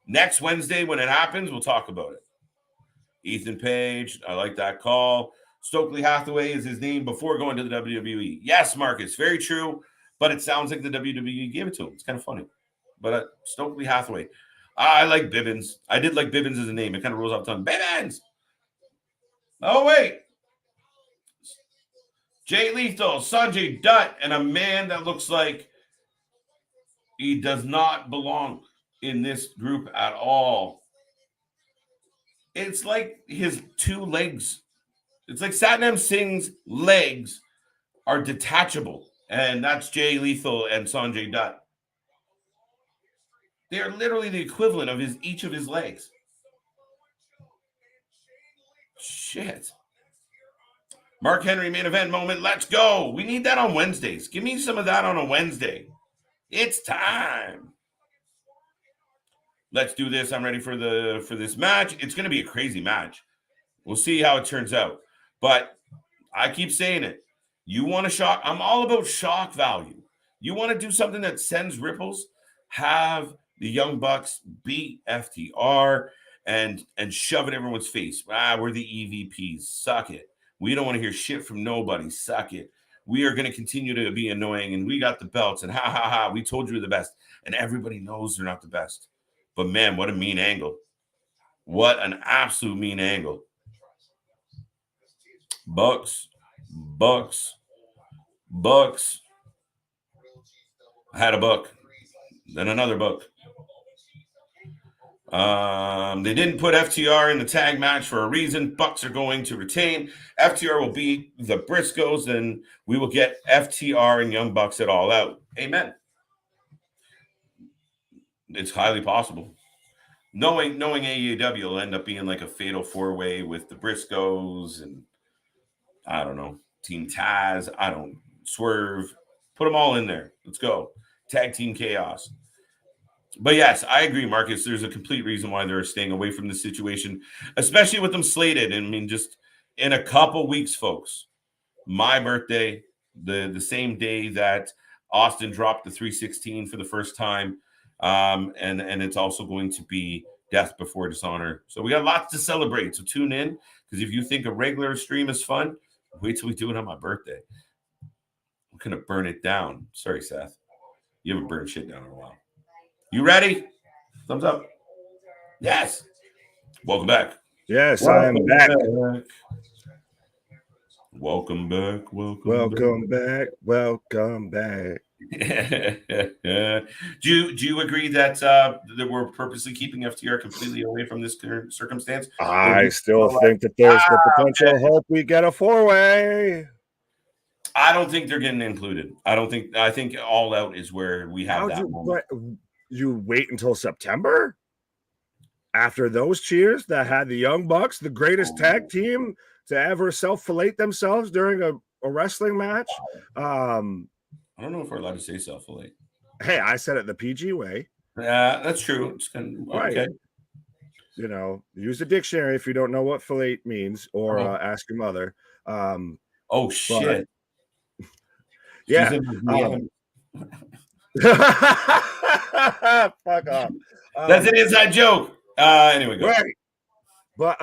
Next Wednesday, when it happens, we'll talk about it. Ethan Page, I like that call. Stokely Hathaway is his name before going to the WWE. Yes, Marcus, very true. But it sounds like the WWE gave it to him. It's kind of funny. But Stokely Hathaway. I like Bibbins. I did like Bibbins as a name. It kind of rolls off the tongue. Bibbins! Oh, wait. Jay Lethal, Sanjay Dutt, and a man that looks like he does not belong in this group at all. It's like his two legs. It's like Satnam Singh's legs are detachable. And that's Jay Lethal and Sanjay Dutt. They are literally the equivalent of each of his legs. Shit. Mark Henry main event moment. Let's go. We need that on Wednesdays. Give me some of that on a Wednesday. It's time. Let's do this. I'm ready for this match. It's going to be a crazy match. We'll see how it turns out. But I keep saying it. You want to shock? I'm all about shock value. You want to do something that sends ripples? Have the Young Bucks beat FTR and shove it in everyone's face. We're the EVPs. Suck it. We don't want to hear shit from nobody. Suck it. We are going to continue to be annoying, and we got the belts, and ha, we told you we're the best. And everybody knows they're not the best. But, man, what a mean angle. What an absolute mean angle. Bucks. I had a book. Then another book. They didn't put FTR in the tag match for a reason. Bucks are going to retain. FTR will beat the Briscoes, and we will get FTR and Young Bucks at All Out. Amen. It's highly possible. Knowing AEW will end up being like a fatal four-way with the Briscoes and I don't know, Team Taz, Swerve. Put them all in there. Let's go. Tag Team Chaos. But yes, I agree, Marcus. There's a complete reason why they're staying away from this situation, especially with them slated. I mean, just in a couple weeks, folks. My birthday, the same day that Austin dropped the 316 for the first time. And it's also going to be Death Before Dishonor. So we got lots to celebrate. So tune in, because if you think a regular stream is fun, wait till we do it on my birthday. I'm going to burn it down. Sorry, Seth. You haven't burned shit down in a while. You ready? Thumbs up. Yes. Welcome back. Yes, I am back. Welcome back. Welcome back. Do you agree that we're purposely keeping FTR completely away from this current circumstance? I still think that there's the potential hope we get a four-way. I don't think they're getting included. I think All Out is where we have that moment. But you wait until September after those cheers that had the Young Bucks, the greatest tag team to ever self-fillet themselves during a wrestling match. I don't know if we're allowed to say self-fillet. Hey, I said it the PG way. Yeah, that's true. It's kind of, okay. Right. You know, use the dictionary if you don't know what fillet means, or ask your mother. Oh shit! Yeah. Fuck off. That's an inside joke. Anyway, go. Right. But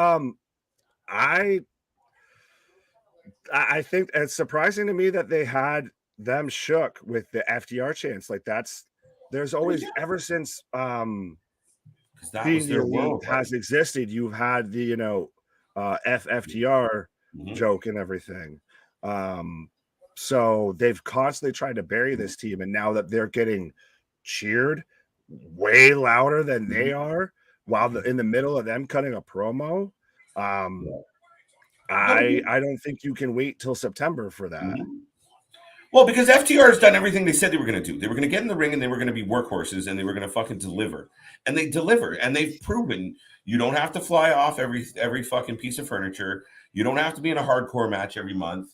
I think it's surprising to me that they had them shook with the FTR chance. Like there's always ever since being the elite has existed, you've had the FTR joke and everything. So they've constantly tried to bury this team, and now that they're getting cheered way louder than they are, while in the middle of them cutting a promo, I don't think you can wait till September for that. Well, because FTR has done everything they said they were going to do. They were going to get in the ring and they were going to be workhorses and they were going to fucking deliver. And they deliver. And they've proven you don't have to fly off every fucking piece of furniture. You don't have to be in a hardcore match every month.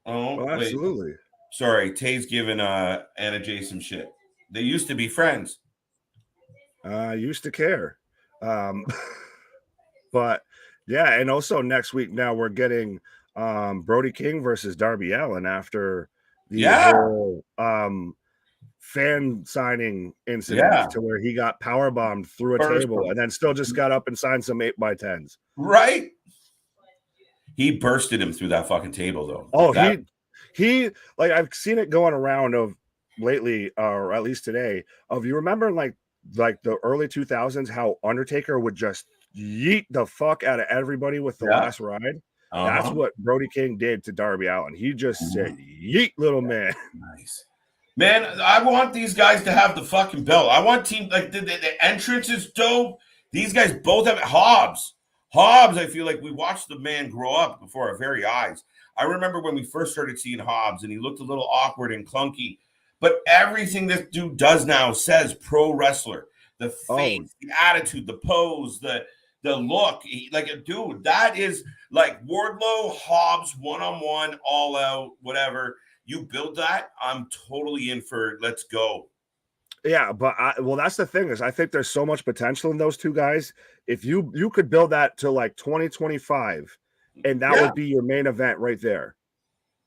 Oh, absolutely. Wait. Sorry, Tay's giving Anna Jay some shit. They used to be friends. Used to care. But yeah, and also next week now we're getting Brody King versus Darby Allin after the whole fan signing incident to where he got power bombed through a table and then still just got up and signed some 8x10s. Right. He bursted him through that fucking table though. Oh, he like I've seen it going around of lately, or at least today, of you remember like the early 2000s how Undertaker would just yeet the fuck out of everybody with the last ride. That's what Brody King did to Darby Allin. He just said, yeet, little man. Nice. Man, I want these guys to have the fucking belt. I want team like the entrance is dope. These guys both have Hobbs. I feel like we watched the man grow up before our very eyes. I remember when we first started seeing Hobbs and he looked a little awkward and clunky, but everything this dude does now says pro wrestler. The face, the attitude, the pose, the look. Dude, that is like Wardlow, Hobbs, one-on-one, all out, whatever. You build that, I'm totally in for let's go. Yeah, but that's the thing is I think there's so much potential in those two guys. If you could build that to like 2025 and that would be your main event right there.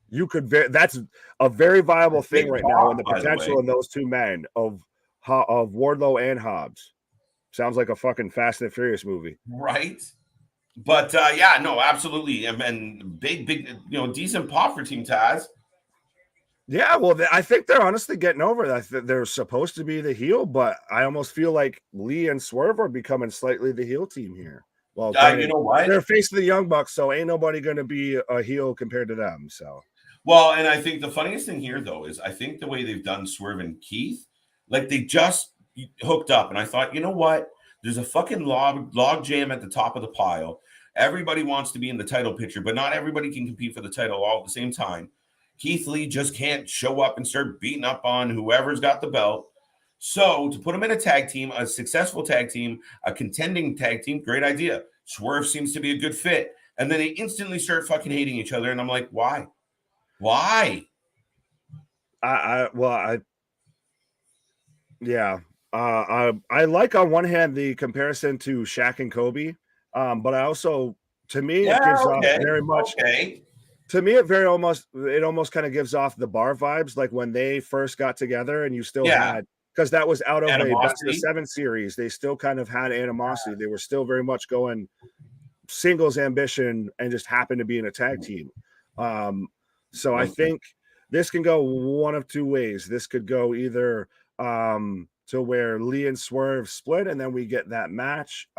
You could that's a very viable thing right now, and the potential in those two men of Wardlow and Hobbs sounds like a fucking Fast and Furious movie, right? But yeah, no, absolutely, and big, decent pop for Team Taz. Yeah, well, I think they're honestly getting over that. They're supposed to be the heel, but I almost feel like Lee and Swerve are becoming slightly the heel team here. Well, you know what? They're facing the Young Bucks, so ain't nobody going to be a heel compared to them. So, well, and I think the funniest thing here, though, is I think the way they've done Swerve and Keith, like they just hooked up, and I thought, you know what? There's a fucking log jam at the top of the pile. Everybody wants to be in the title picture, but not everybody can compete for the title all at the same time. Keith Lee just can't show up and start beating up on whoever's got the belt. So to put him in a tag team, a successful tag team, a contending tag team, great idea. Swerve seems to be a good fit. And then they instantly start fucking hating each other. And I'm like, why? Why? I like on one hand the comparison to Shaq and Kobe, but I also, to me, it gives off very much. To me, it almost kind of gives off the bar vibes, like when they first got together, and you still had, because that was out of a best of 7 series. They still kind of had animosity. They were still very much going singles ambition and just happened to be in a tag team. So I think this can go one of two ways. This could go either to where Lee and Swerve split, and then we get that match,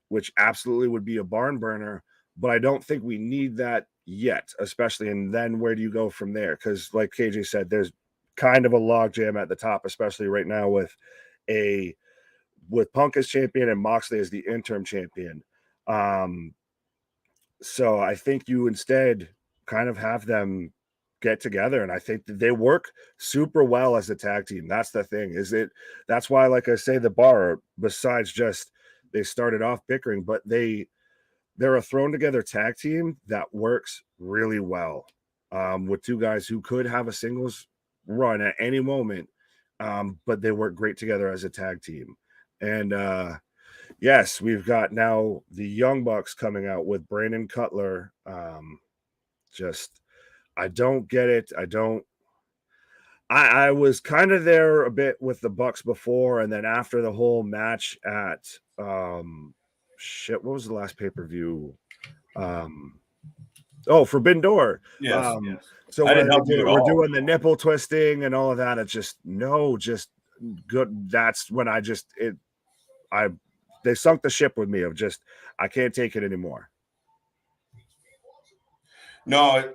which absolutely would be a barn burner. But I don't think we need that yet, especially. And then where do you go from there? Because like KJ said, there's kind of a logjam at the top, especially right now with Punk as champion and Moxley as the interim champion. So I think you instead kind of have them get together, and I think that they work super well as a tag team. That's the thing. That's why, like I say, the bar, besides just they started off bickering, but they're a thrown together tag team that works really well, with two guys who could have a singles run at any moment, but they work great together as a tag team. And yes, we've got now the Young Bucks coming out with Brandon Cutler. I don't get it. I was kind of there a bit with the Bucks before, and then after the whole match at what was the last pay-per-view? Forbidden Door. Yes. So we're doing the nipple twisting and all of that. It's just good. That's when they sunk the ship with me of just, I can't take it anymore. No,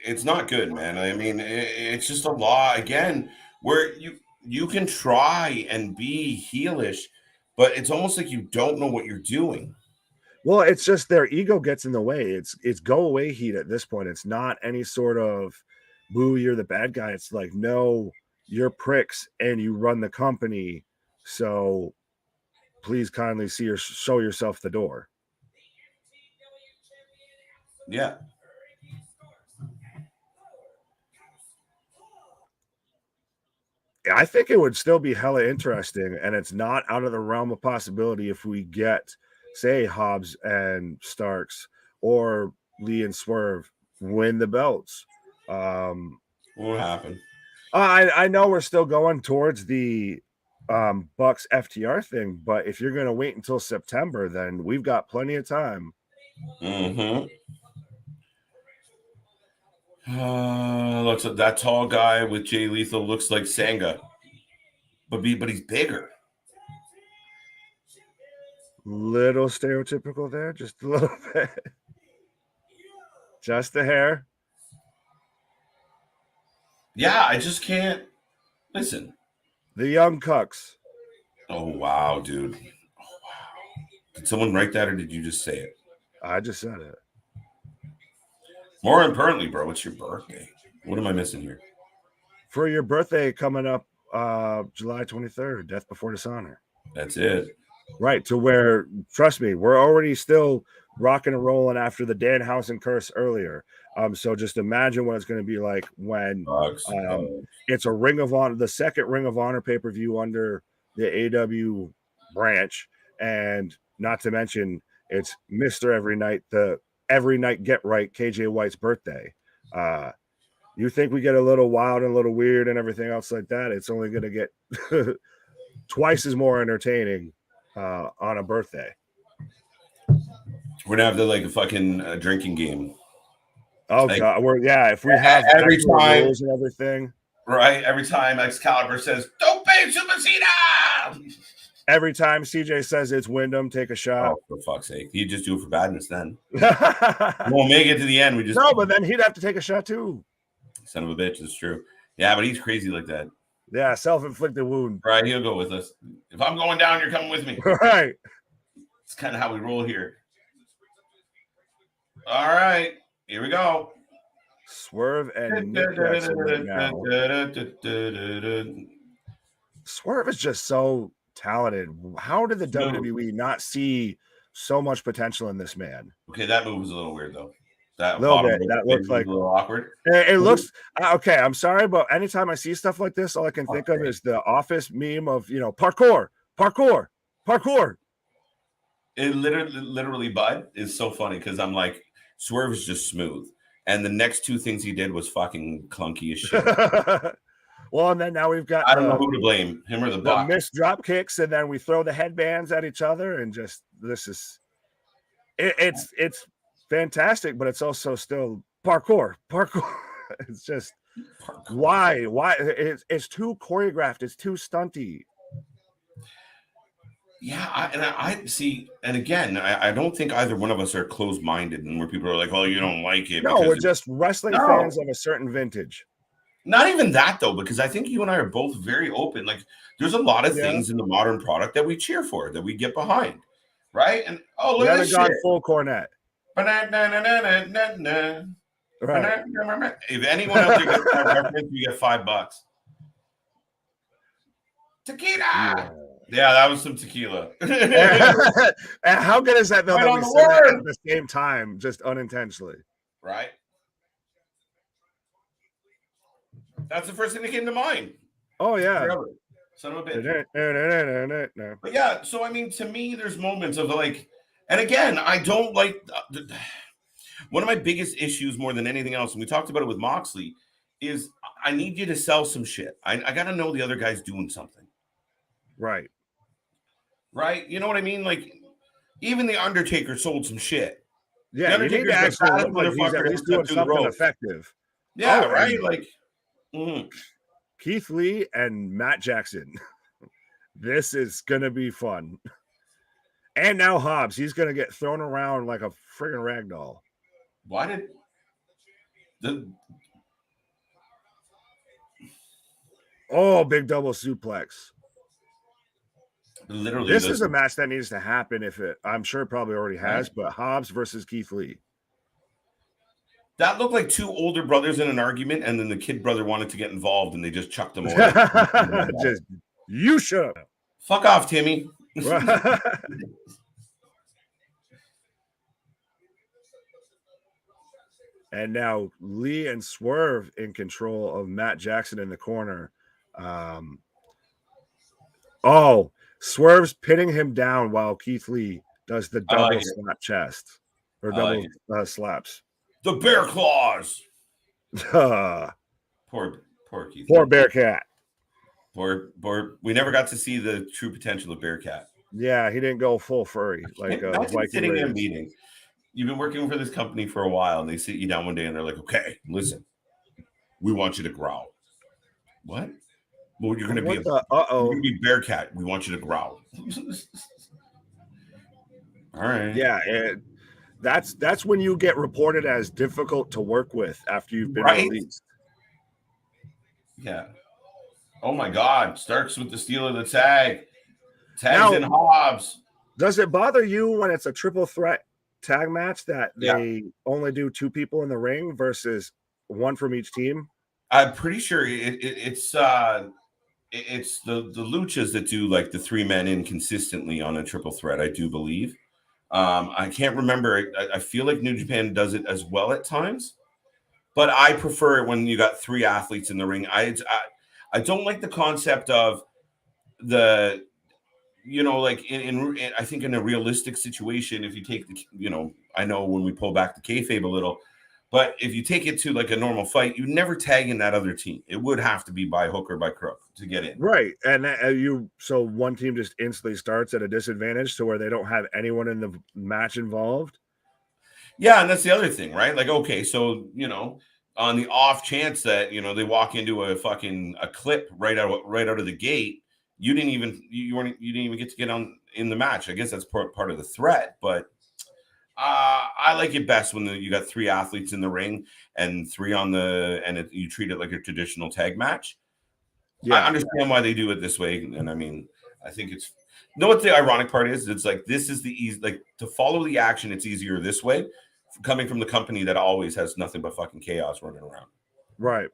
it's not good, man. I mean, it's just a law again where you can try and be heelish, but it's almost like you don't know what you're doing. Well, it's just their ego gets in the way. It's go away heat at this point. It's not any sort of boo, you're the bad guy. It's like, no, you're pricks and you run the company. So please kindly show yourself the door. Yeah. I think it would still be hella interesting, and it's not out of the realm of possibility if we get, say, Hobbs and Starks or Lee and Swerve win the belts. What will happen? I know we're still going towards the Bucks FTR thing, but if you're going to wait until September, then we've got plenty of time. Looks like that tall guy with Jay Lethal looks like Sanga, but he's bigger. Little stereotypical there, just a little bit. Just the hair. Yeah, I just can't listen. The Young Cucks. Oh wow, dude. Oh wow. Did someone write that or did you just say it? I just said it. More importantly, bro, it's your birthday. What am I missing here? For your birthday coming up July 23rd, Death Before Dishonor. That's it. Right, to where, trust me, we're already still rocking and rolling after the Danhausen curse earlier. So just imagine what it's going to be like when it's a Ring of Honor, the second Ring of Honor pay-per-view under the AEW branch, and not to mention it's Mr. Every Night, the Every Night Get Right, KJ White's birthday. You think we get a little wild and a little weird and everything else like that, it's only going to get twice as more entertaining on a birthday. We're gonna have a fucking drinking game. Oh god, if we have every time rules and everything, right? Every time Excalibur says "Don't pay Supercena," every time CJ says it's Wyndham, take a shot. Oh, for fuck's sake, he'd just do it for badness. Then we won't make it to the end. We just but then he'd have to take a shot too. Son of a bitch, it's true. Yeah, but he's crazy like that. Yeah, self-inflicted wound. Right, he'll go with us. If I'm going down, you're coming with me. Right. It's kind of how we roll here. All right, here we go. Swerve and Nick Jackson right now. Swerve is just so talented. How did the WWE not see so much potential in this man? Okay, that move was a little weird though. That little bit. That looks like a little awkward. It looks okay. I'm sorry, but anytime I see stuff like this, all I can think of is the Office meme of parkour. It literally, bud, is so funny because I'm like, Swerve is just smooth, and the next two things he did was fucking clunky as shit. Well, and then now we've got I don't know who to blame, him or the Buck. Missed drop kicks, and then we throw the headbands at each other, and just it's fantastic, but it's also still parkour. It's just why it's too choreographed, it's too stunty. Yeah, I see, and again, I don't think either one of us are closed-minded, and where people are like, "Oh, you don't like it." No, we're just wrestling fans of a certain vintage. Not even that though, because I think you and I are both very open. Like, there's a lot of things in the modern product that we cheer for, that we get behind, right? And look at this shit. Full cornet. Right. If anyone else gets that reference, you get $5. Tequila. Yeah, that was some tequila. How good is that though? That we said it at the same time, just unintentionally. Right. That's the first thing that came to mind. Oh yeah. Forever. Son of a bitch. But yeah, so I mean, to me, there's moments of like, and again, I don't like one of my biggest issues more than anything else, and we talked about it with Moxley, is I need you to sell some shit. I got to know the other guy's doing something. Right. Right? You know what I mean? Like, even the Undertaker sold some shit. Yeah, you need to actually look like he's at least doing something effective. Yeah, right? Like, Keith Lee and Matt Jackson. This is going to be fun. And now Hobbs, he's going to get thrown around like a friggin' ragdoll. Why did big double suplex. Literally, this is a match that needs to happen. I'm sure it probably already has, but Hobbs versus Keith Lee. That looked like two older brothers in an argument, and then the kid brother wanted to get involved, and they just chucked him away. You shut up. Fuck off, Timmy. And now Lee and Swerve in control of Matt Jackson in the corner. Oh, Swerve's pinning him down while Keith Lee does the I double like it. slap chest or I like double slaps. The bear claws. Poor Poor Keith. Bearcat. Poor. We never got to see the true potential of Bearcat. Yeah, he didn't go full furry like Imagine sitting in a Raiders. meeting. You've been working for this company for a while, and they sit you down one day, and they're like, "Okay, listen, we want you to growl." What? Well, you're going to be you're going to be Bearcat. We want you to growl. All right. Yeah, that's when you get reported as difficult to work with after you've been released. Yeah. Oh my God! Starks with the steal of the tag. Tags and Hobbs. Does it bother you when it's a triple threat tag match that they only do 2 people in the ring versus 1 from each team? I'm pretty sure it's the luchas that do like the 3 men in consistently on a triple threat. I do believe. I can't remember. I feel like New Japan does it as well at times, but I prefer it when you got 3 athletes in the ring. I don't like the concept of the, like in I think in a realistic situation, if you take the, I know when we pull back the kayfabe a little, but if you take it to like a normal fight, you never tag in that other team. It would have to be by hook or by crook to get in. Right. And so one team just instantly starts at a disadvantage to where they don't have anyone in the match involved. Yeah. And that's the other thing, right? Like, okay, so, on the off chance that, they walk into a clip right out of the gate, you didn't even get to get on in the match. I guess that's part of the threat, but I like it best when you got 3 athletes in the ring and 3 you treat it like a traditional tag match. Yeah. I understand why they do it this way. And I mean, I think it's, what the ironic part is? It's like, this is the easy, like to follow the action. It's easier this way coming from the company that always has nothing but fucking chaos running around. Right.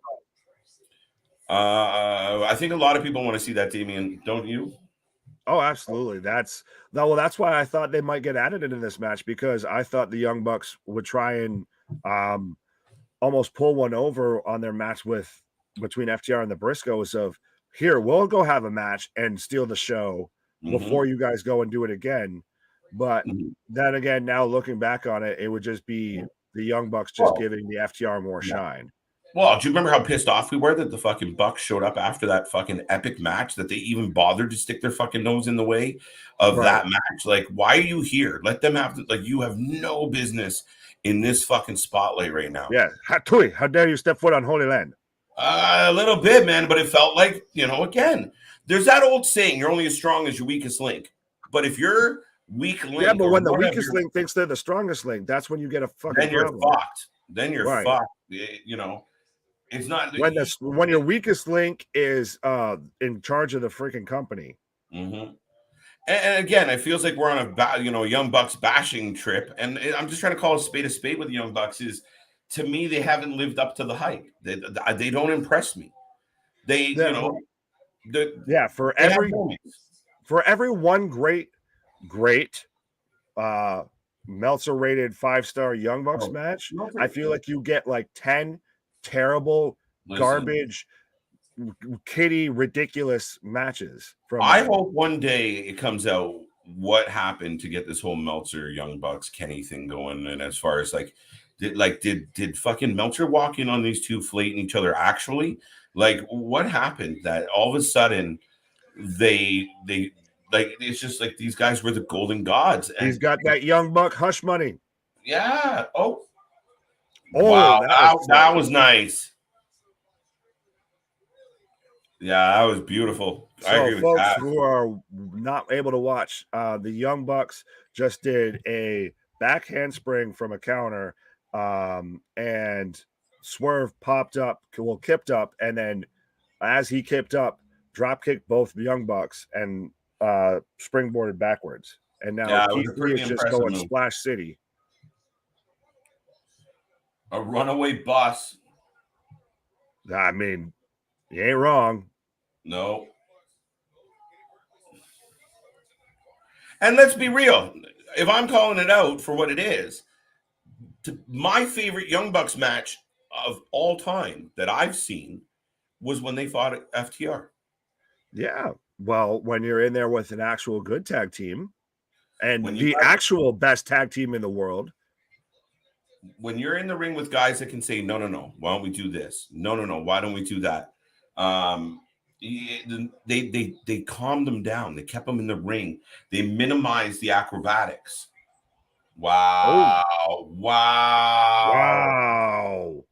I think a lot of people want to see that, Damien. Don't you? Oh, absolutely. That's why I thought they might get added into this match, because I thought the Young Bucks would try and almost pull one over on their match between FTR and the Briscoes of, here, we'll go have a match and steal the show before you guys go and do it again. But then again, now looking back on it, it would just be the Young Bucks just giving the FTR more shine. Well, do you remember how pissed off we were that the fucking Bucks showed up after that fucking epic match, that they even bothered to stick their fucking nose in the way of that match? Like, why are you here? Let them have you have no business in this fucking spotlight right now. Yeah. How dare you step foot on Holy Land? A little bit, man, but it felt like, again, there's that old saying, you're only as strong as your weakest link. But if you're weak link. Yeah, but when the weakest link thinks they're the strongest link, that's when you get a fucking Then you're problem. fucked. Then you're fucked. It's not when your weakest link is in charge of the freaking company. Mm-hmm. And again, it feels like we're on a Young Bucks bashing trip, and I'm just trying to call a spade with the Young Bucks. Is, to me, they haven't lived up to the hype. They don't impress me. For every one great Meltzer rated 5-star Young Bucks match, I feel like you get like 10 terrible garbage kitty ridiculous matches from hope one day it comes out what happened to get this whole Meltzer Young Bucks Kenny thing going. And as far as did fucking Meltzer walk in on these 2 flating each other actually? Like, what happened that all of a sudden they it's just like these guys were the golden gods. And he's got that Young Buck hush money. Yeah. Wow, that was nice. Yeah, that was beautiful. I agree with that. Folks who are not able to watch, the Young Bucks just did a back handspring from a counter, and Swerve kipped up, and then as he kipped up, drop kicked both the Young Bucks and springboarded backwards. And now Keith Lee is just going Splash City. A runaway bus. I mean, you ain't wrong. No. And let's be real. If I'm calling it out for what it is, my favorite Young Bucks match of all time that I've seen was when they fought at FTR. Yeah. Well, when you're in there with an actual good tag team and When you the got, actual best tag team in the world. when you're in the ring with guys that can say, no, no, no, why don't we do this? No, no, no, why don't we do that? They calmed them down. They kept them in the ring. They minimized the acrobatics. Wow. Oh. Wow. Wow.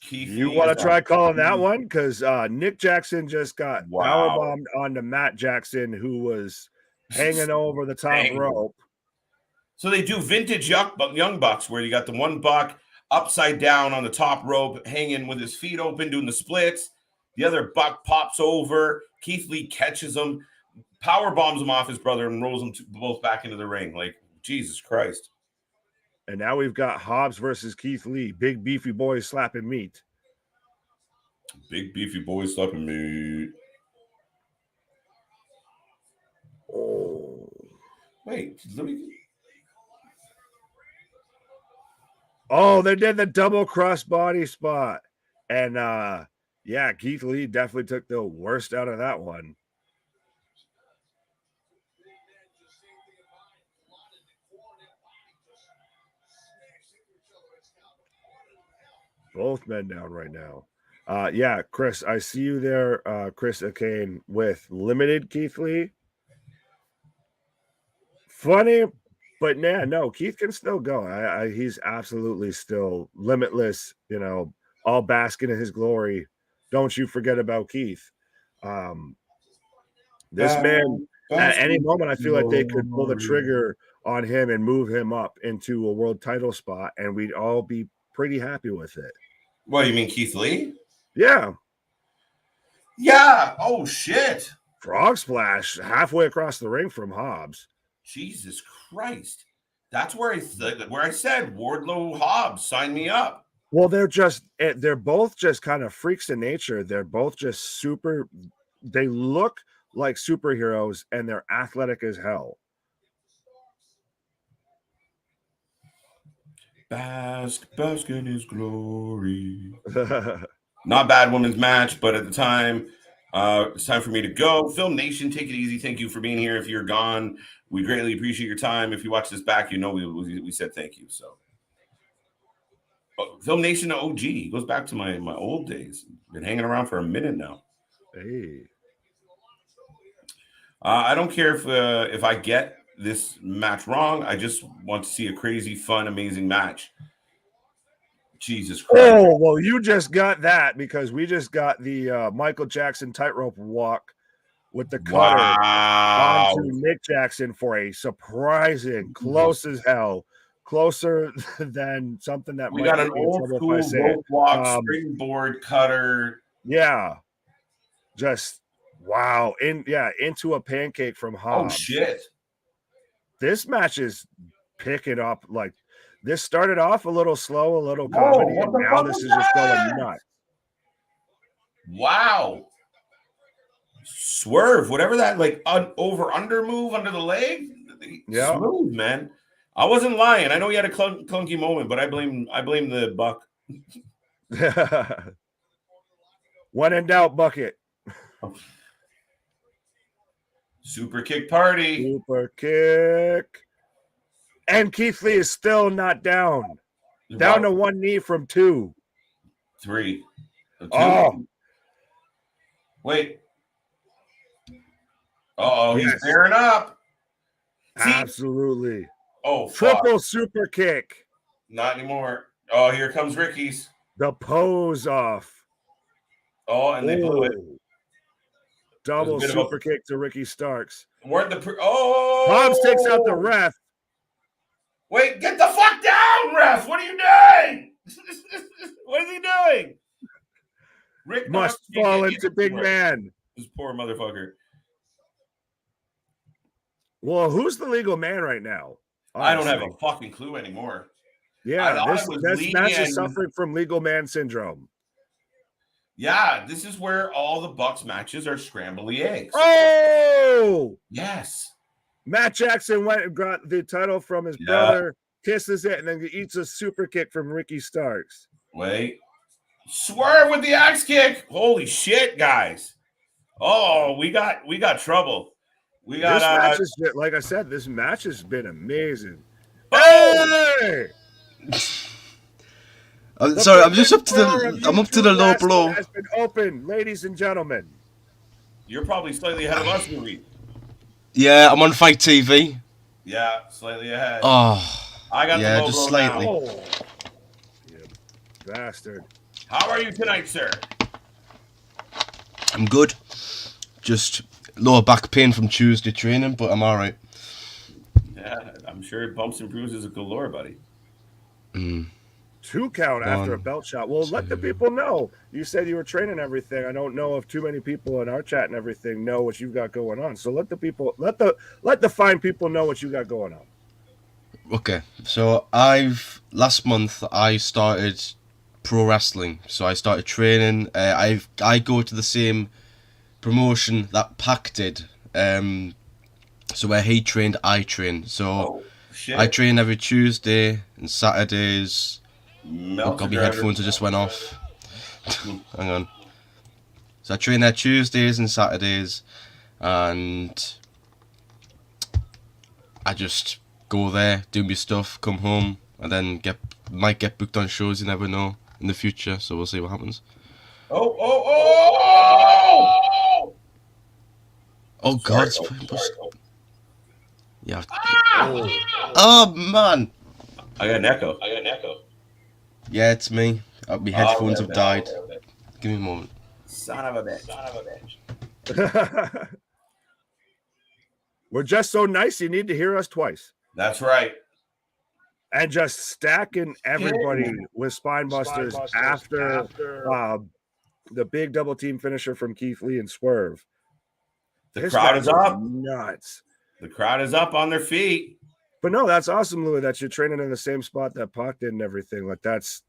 Keith You Lee want is to try calling that on. one? Because Nick Jackson just got Wow. powerbombed onto Matt Jackson, who was hanging over the top Hanging. rope. So they do vintage Young Bucks where you got the one buck upside down on the top rope, hanging with his feet open, doing the splits. The other buck pops over. Keith Lee catches him, power bombs him off his brother, and rolls them both back into the ring. Like, Jesus Christ. And now we've got Hobbs versus Keith Lee. Big beefy boys slapping meat. Big beefy boys slapping meat. Oh. Wait, let me. Oh, they did the double crossbody spot. And yeah, Keith Lee definitely took the worst out of that one. Both men down right now. Yeah, Chris, I see you there. Chris Akane with limited Keith Lee. Funny, but nah, no, Keith can still go. He's absolutely still limitless, you know, all basking in his glory. Don't you forget about Keith. This man, at any moment, I feel like they could pull the trigger on him and move him up into a world title spot, and we'd all be pretty happy with it. What, you mean Keith Lee? Yeah. Yeah. Oh, shit. Frog splash halfway across the ring from Hobbs. Jesus Christ. That's where I said Wardlow Hobbs, sign me up. Well, they're both just kind of freaks in nature. They're both just super. They look like superheroes and they're athletic as hell. Bask in his glory. Not bad women's match, but at the time, it's time for me to go. Film Nation, take it easy. Thank you for being here. If you're gone, we greatly appreciate your time. If you watch this back, you know we said thank you. So, Film Nation OG goes back to my old days. Been hanging around for a minute now. Hey, I don't care if I get this match wrong. I just want to see a crazy, fun, amazing match. Jesus Christ. Oh, well, you just got that because we just got the Michael Jackson tightrope walk with the cutter onto Nick Jackson for a surprising, close as hell, closer than something that we might got an old school rope walk, springboard cutter. Yeah, just wow, into a pancake from Hobbs. Oh shit! This match is picking up. Like, this started off a little slow, a little comedy, and now this is just going nuts. Wow. Swerve, whatever that, like, over-under move under the leg. Yeah. Smooth, man. I wasn't lying. I know he had a clunky moment, but I blame the buck. When in doubt, bucket. Super kick party. Super kick. And Keith Lee is still not down. Down to one knee from 2. 3. 2. Oh. Wait. He's bearing up. See? Absolutely. Oh, triple super kick. Not anymore. Oh, here comes Ricky's. The pose off. Oh, and they blew it. Double super kick to Ricky Starks. Hobbs takes out the ref. Wait, get the fuck down, ref. What are you doing? What is he doing? Rick must fall into big man. This poor motherfucker. Well, who's the legal man right now? Honestly. I don't have a fucking clue anymore. Yeah, this match is suffering from legal man syndrome. Yeah, this is where all the Bucks matches are scrambly eggs. Oh! Yes. Matt Jackson went and got the title from his brother, kisses it, and then he eats a super kick from Ricky Starks. Wait. Swerve with the axe kick. Holy shit, guys. Oh, we got trouble. We got This match is, like I said, this match has been amazing. Oh! Hey! I'm sorry, I'm just up to the low YouTube blow. has been open, ladies and gentlemen. You're probably slightly ahead of us, Louis. Yeah, I'm on Fight TV. Yeah, slightly ahead. Oh, I got yeah, the logo just slightly. now. Oh, you bastard. How are you tonight, sir? I'm good. Just lower back pain from Tuesday training, but I'm alright. Yeah, I'm sure bumps and bruises are galore, buddy. 2 count after a belt shot. Well, let the people know. You said you were training everything. I don't know if too many people in our chat and everything know what you've got going on. So let the fine people know what you got going on. Okay, so last month I started pro wrestling. So I started training. I go to the same promotion that Pac did. So where he trained, I train. So I train every Tuesday and Saturdays. Oh god, my headphones just went off. Hang on. So I train there Tuesdays and Saturdays, and I just go there, do my stuff, come home, and then might get booked on shows. You never know in the future. So we'll see what happens. Oh god! Yeah. Oh man! I got an echo. Yeah, it's me. My headphones have died. Give me a moment. Son of a bitch. We're just so nice, you need to hear us twice. That's right. And just stacking everybody with spine busters after the big double team finisher from Keith Lee and Swerve. The crowd is up. Nuts. The crowd is up on their feet. But no, that's awesome, Louis, that you're training in the same spot that Pac did and everything. Like that's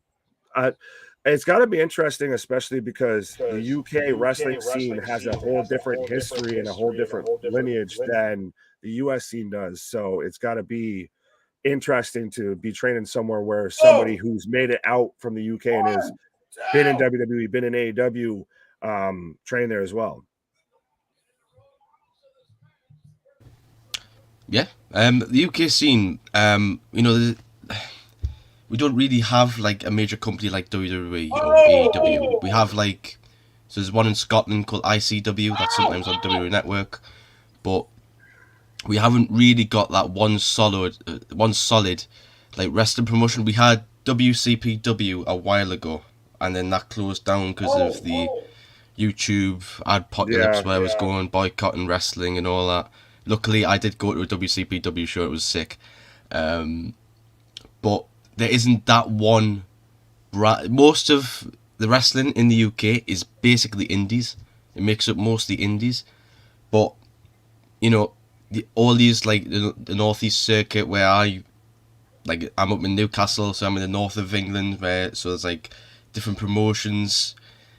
it's got to be interesting, especially because the UK wrestling scene has a whole different history and a whole different lineage than the US scene does. So it's got to be interesting to be training somewhere where somebody who's made it out from the UK and has been in WWE, been in AEW, trained there as well. Yeah, the UK scene, you know, we don't really have like a major company like WWE or AEW. We have so there's one in Scotland called ICW that's sometimes on WWE Network, but we haven't really got that one solid like wrestling promotion. We had WCPW a while ago, and then that closed down because of the YouTube apocalypse where it was going boycotting wrestling and all that. Luckily, I did go to a WCPW show. It was sick, but there isn't that one. Most of the wrestling in the UK is basically indies. It makes up mostly indies, but you know, all these like the northeast circuit where I'm up in Newcastle, so I'm in the north of England, so there's like different promotions.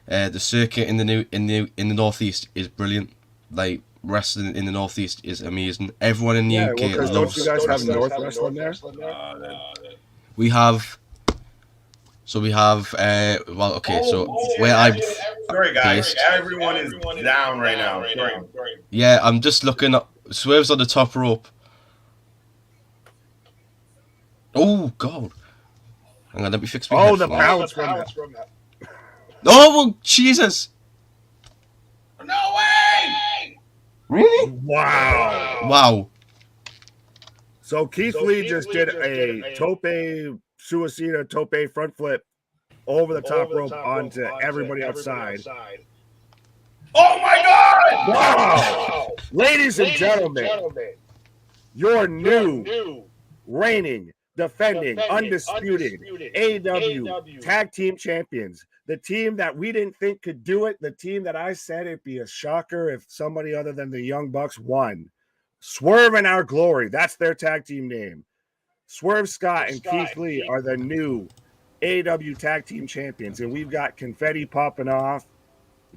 The circuit in the northeast is brilliant. Like wrestling in the northeast is amazing. Everyone in the UK loves. Don't you guys have North Wrestling there? We have. So we have. Well, okay. So where I'm. Sorry, guys. Based, Everyone is down right now. Sorry. Yeah, I'm just looking up. Swerve's on the top rope. Oh God! Hang on, let me fix my headphones. The bounce from that. Oh well, Jesus! No way! Really? Wow. So Keith Lee just did a tope suicida tope front flip over the top rope onto everybody outside. Oh my God! Wow! Ladies and gentlemen, your new reigning, defending, undisputed AEW tag team champions. The team that we didn't think could do it. The team that I said it'd be a shocker if somebody other than the Young Bucks won. Swerve and Our Glory. That's their tag team name. Swerve Scott and Keith Lee are the new AEW tag team champions. And we've got confetti popping off.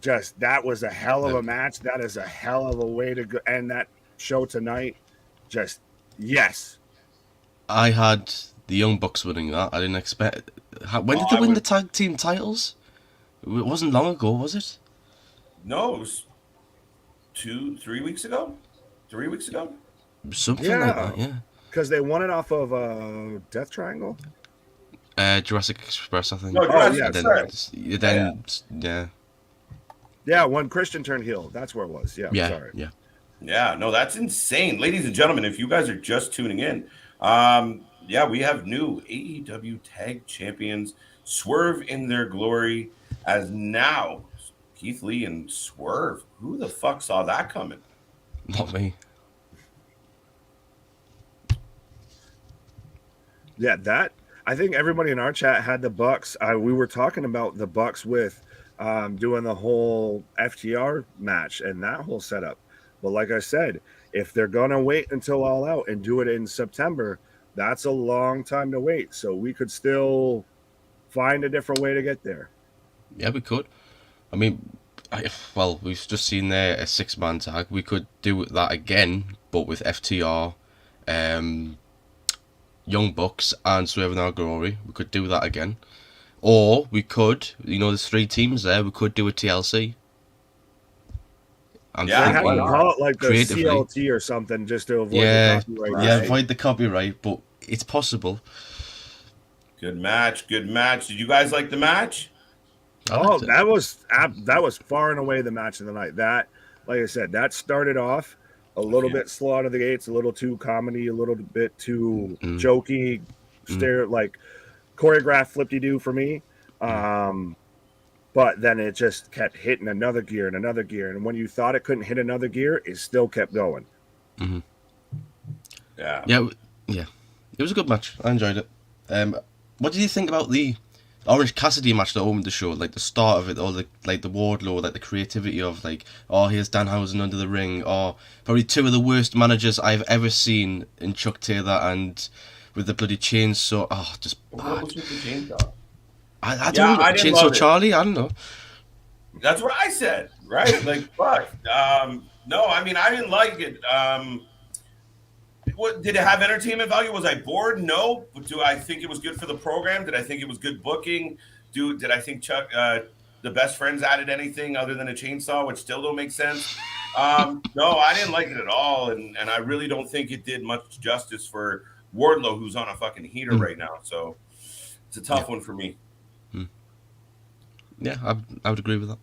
Just that was a hell of a match. That is a hell of a way to go end that show tonight. Just yes. I had the Young Bucks winning that. I didn't expect. When did they win the tag team titles? It wasn't long ago, was it? No, it was 3 weeks ago. 3 weeks ago. Something like that, yeah. Because they won it off of Death Triangle. Jurassic Express, I think. No, Jurassic. Yeah, when Christian turned heel, that's where it was. Sorry. Yeah, no, that's insane. Ladies and gentlemen, if you guys are just tuning in, we have new AEW Tag Champions, Swerve in their glory, as now Keith Lee and Swerve. Who the fuck saw that coming? Not me. Yeah, I think everybody in our chat had the Bucks. We were talking about the Bucks with doing the whole FTR match and that whole setup. But like I said, if they're going to wait until All Out and do it in September, that's a long time to wait. So we could still find a different way to get there. Yeah, we could. I mean, we've just seen there a 6-man tag. We could do that again, but with FTR, Young Bucks, and Swerve in Our Glory. We could do that again. Or we could, there's 3 teams there, we could do a TLC. They have to call it like the CLT or something just to avoid the copyright. Yeah, avoid the copyright, but it's possible. Good match. Did you guys like the match? That was far and away the match of the night. That, like I said, that started off a little bit slow out of the gates, a little too comedy, a little bit too jokey, like choreographed flip-de-doo for me. But then it just kept hitting another gear. And when you thought it couldn't hit another gear, it still kept going. Mm-hmm. Yeah. It was a good match. I enjoyed it. What did you think about the Orange Cassidy match that opened the show? Like the start of it, or the Wardlow, like the creativity of here's Danhausen under the ring, or probably 2 of the worst managers I've ever seen in Chuck Taylor and with the bloody chainsaw. Just bad. What was with the chainsaw? I don't know. Chainsaw Charlie? I don't know. That's what I said, right? Like, fuck. No, I mean, I didn't like it. What did it have entertainment value? Was I bored? No. But do I think it was good for the program? Did I think it was good booking? Did I think Chuck, the Best Friends, added anything other than a chainsaw, which still don't make sense? No, I didn't like it at all, and I really don't think it did much justice for Wardlow, who's on a fucking heater right now. So it's a tough one for me. Yeah, I would agree with that.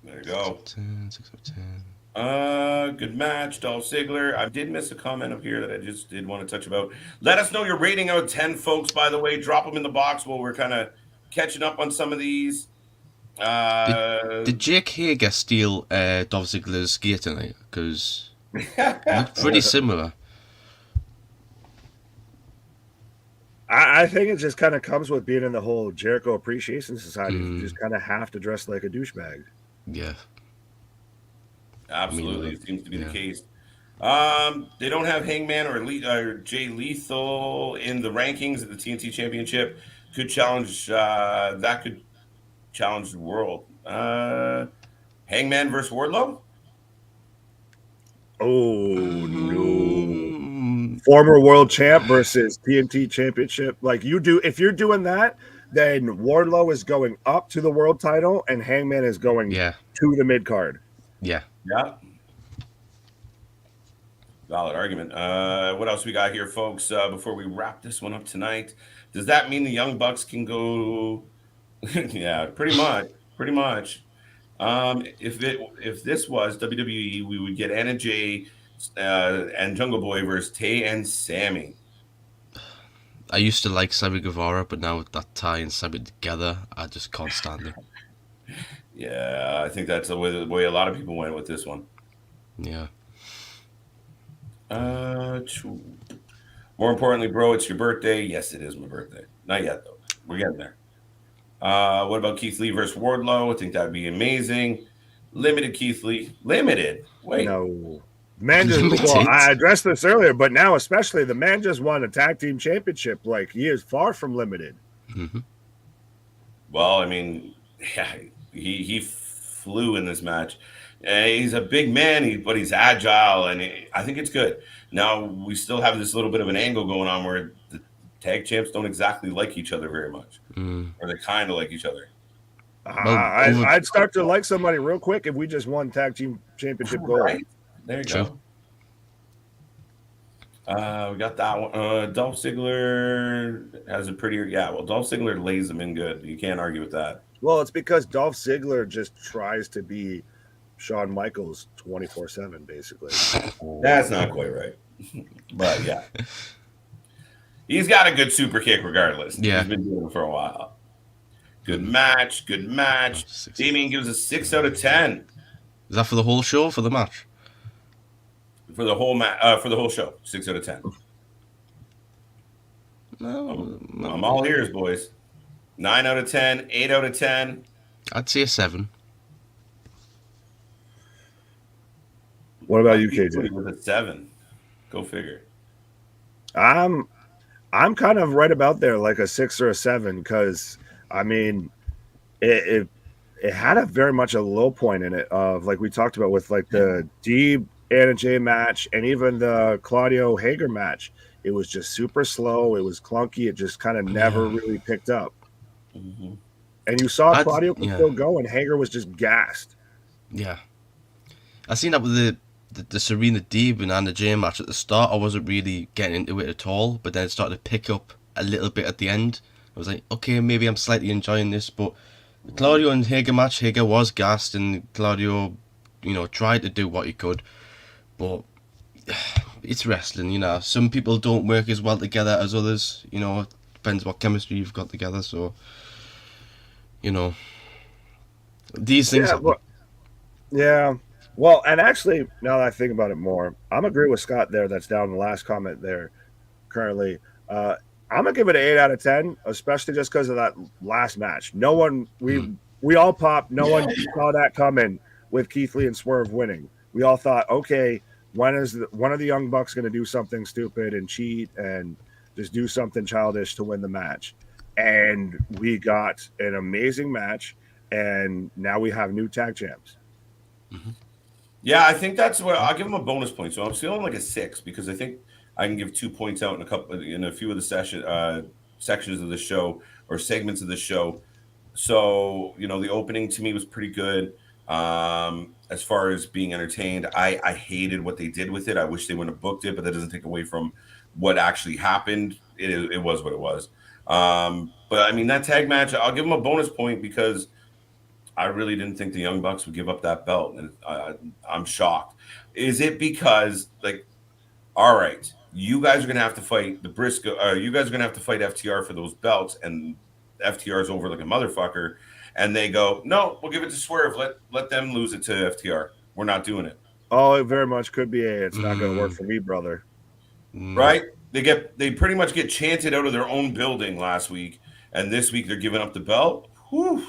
There you go. 6 out of 10. Good match, Dolph Ziggler. I did miss a comment up here that I just did want to touch about. Let us know your rating out of 10, folks, by the way. Drop them in the box while we're kind of catching up on some of these. Did Jake Hager steal Dolph Ziggler's gear tonight? Because it looked pretty similar. I think it just kind of comes with being in the whole Jericho Appreciation Society. You just kind of have to dress like a douchebag. Yeah. Absolutely. It seems to be the case. They don't have Hangman or Jay Lethal in the rankings of the TNT Championship. Could challenge could challenge the world. Hangman versus Wardlow? Oh, no. Former world champ versus TNT Championship. If you're doing that, then Wardlow is going up to the world title and Hangman is going to the mid card. Yeah. Valid argument. What else we got here, folks? Before we wrap this one up tonight, does that mean the Young Bucks can go? Yeah, pretty much. If this was WWE, we would get Anna Jay and Jungle Boy versus Tay and Sammy. I used to like Sammy Guevara, but now with that Ty and Sammy together, I just can't stand it. Yeah, I think that's the way a lot of people went with this one. Yeah. More importantly, bro, it's your birthday. Yes, it is my birthday. Not yet, though. We're getting there. What about Keith Lee versus Wardlow? I think that'd be amazing. Limited Keith Lee. Limited. Wait. No. Man I addressed this earlier, but now especially the man just won a tag team championship. Like, he is far from limited. Mm-hmm. Well, I mean, he flew in this match. He's a big man, but he's agile, and I think it's good. Now, we still have this little bit of an angle going on where the tag champs don't exactly like each other very much, or they kind of like each other. I'd start to like somebody real quick if we just won tag team championship gold. Right? There you go. We got that one. Dolph Ziggler has a prettier. Yeah, well, Dolph Ziggler lays them in good. You can't argue with that. Well, it's because Dolph Ziggler just tries to be Shawn Michaels 24/7, basically. That's not quite right, but yeah, he's got a good super kick regardless. Yeah, he's been doing it for a while. Good match. Good match. Damien gives a 6 out of 10. Is that for the whole show or for the match? For the whole for the whole show, 6 out of 10. No, I'm all ears, boys. 9 out of 10, 8 out of 10. I'd say a 7. What about you, KJ? With a 7. Go figure. I'm kind of right about there, like a 6 or a 7, because I mean, it had a very much a low point in it of like we talked about with like the Deeb Anna Jay match and even the Claudio Hager match. It was just super slow. It was clunky. It just kind of never really picked up. Mm-hmm. And you saw Claudio could still go, and Hager was just gassed. Yeah, I seen that with the Serena Deeb and Anna Jay match at the start. I wasn't really getting into it at all, but then it started to pick up a little bit at the end. I was like, okay, maybe I'm slightly enjoying this, but the Claudio and Hager match, Hager was gassed, and Claudio, tried to do what he could, but it's wrestling, Some people don't work as well together as others, it depends what chemistry you've got together, so, these things happen. Yeah. Well, and actually, now that I think about it more, I'm agree with Scott there. That's down in the last comment there currently. I'm gonna give it an 8 out of 10, especially just because of that last match. No one, we all popped. No one saw that coming with Keith Lee and Swerve winning. We all thought, okay, when is one of the Young Bucks going to do something stupid and cheat and just do something childish to win the match? And we got an amazing match, and now we have new tag champs. Mm-hmm. Yeah, I think that's what I'll give him a bonus point. So I'm feeling like a 6 because I think I can give 2 points out in a few of the sections of the show or segments of the show. So, the opening to me was pretty good. As far as being entertained, I hated what they did with it. I wish they wouldn't have booked it, but that doesn't take away from what actually happened. It was what it was. But I mean, that tag match, I'll give them a bonus point because I really didn't think the Young Bucks would give up that belt. And I'm shocked. Is it because all right, you guys are going to have to fight the Briscoe. You guys are going to have to fight FTR for those belts, and FTR is over like a motherfucker. And they go, no, we'll give it to Swerve. Let them lose it to FTR. We're not doing it. Oh, it very much could be it's not going to work for me, brother. Right? They pretty much get chanted out of their own building last week, and this week they're giving up the belt. Whew.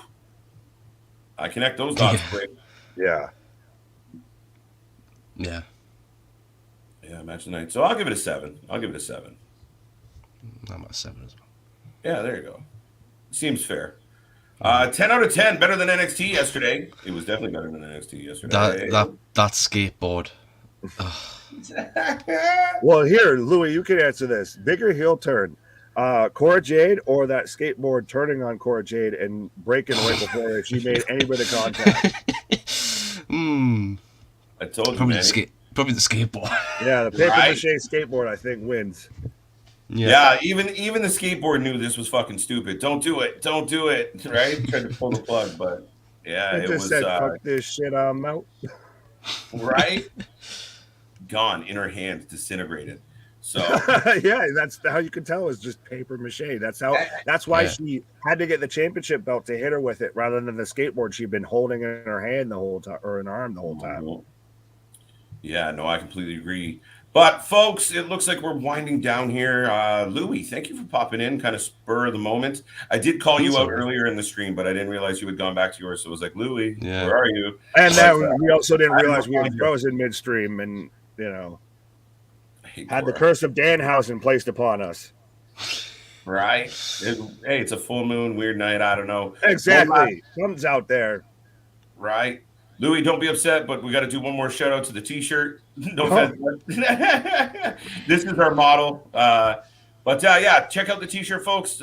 I connect those dots quick. Yeah. Yeah. Yeah, match tonight. So I'll give it a 7. I'm at a 7 as well. Yeah, there you go. Seems fair. 10 out of 10, better than NXT yesterday. It was definitely better than NXT yesterday. That skateboard. Well, here, Louis, you can answer this. Bigger heel turn, Cora Jade or that skateboard turning on Cora Jade and breaking right before she made any bit of contact? I told you, probably the skateboard. Yeah, the paper mache skateboard, I think, wins. Yeah, even the skateboard knew this was fucking stupid. Don't do it, right? Tried to pull the plug, but yeah, it was. Said, "Fuck this shit, I'm out." Right? Gone in her hand, disintegrated. So yeah, that's how you can tell it's just paper mache. That's why she had to get the championship belt to hit her with it rather than the skateboard she'd been holding in her hand the whole time or in her arm the whole time. Yeah, no, I completely agree. But folks, it looks like we're winding down here. Louis, thank you for popping in, kind of spur of the moment. I did call you out earlier in the stream, but I didn't realize you had gone back to yours. So I was like, Louis, where are you? And then we also didn't realize we were frozen midstream, and had the curse of Danhausen placed upon us. Right? Hey, it's a full moon, weird night. I don't know. Exactly. Something's out there. Right? Louis, don't be upset, but we got to do one more shout out to the T-shirt. No offense. This is our model. But yeah, check out the t-shirt, folks.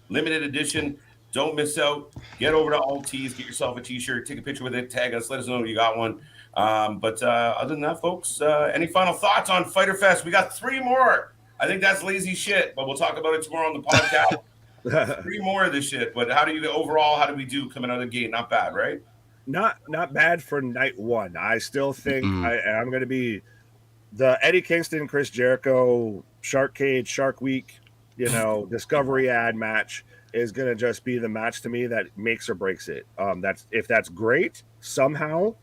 Limited edition. Don't miss out. Get over to All Tees, get yourself a t-shirt, take a picture with it, tag us, let us know you got one. But other than that, folks, any final thoughts on Fyter Fest? We got 3 more. I think that's lazy shit, but we'll talk about it tomorrow on the podcast. 3 more of this shit. But how do we do coming out of the gate? Not bad, right? Not bad for night one. I still think I'm going to be the Eddie Kingston, Chris Jericho, Shark Cage, Shark Week, Discovery ad match is going to just be the match to me that makes or breaks it. If that's great somehow,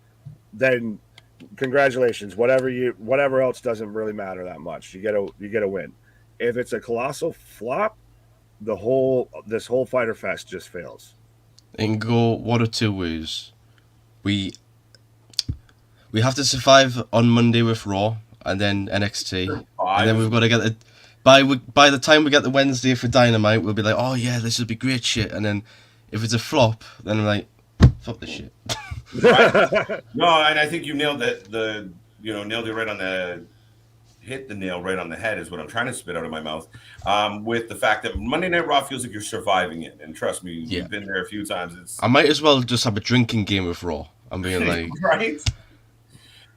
then congratulations. Whatever else doesn't really matter that much. You get a win. If it's a colossal flop, this whole Fyter Fest just fails. It can go one or two ways. We have to survive on Monday with Raw and then NXT, and then we've got to get it. By the time we get the Wednesday for Dynamite, we'll be like, oh yeah, this would be great shit. And then if it's a flop, then we're like, fuck this shit. Right. No, and I think you nailed it. Nailed it right on the. Hit the nail right on the head is what I'm trying to spit out of my mouth. With the fact that Monday Night Raw feels like you're surviving it, and trust me, you've been there a few times. I might as well just have a drinking game with Raw. I'm being like, right.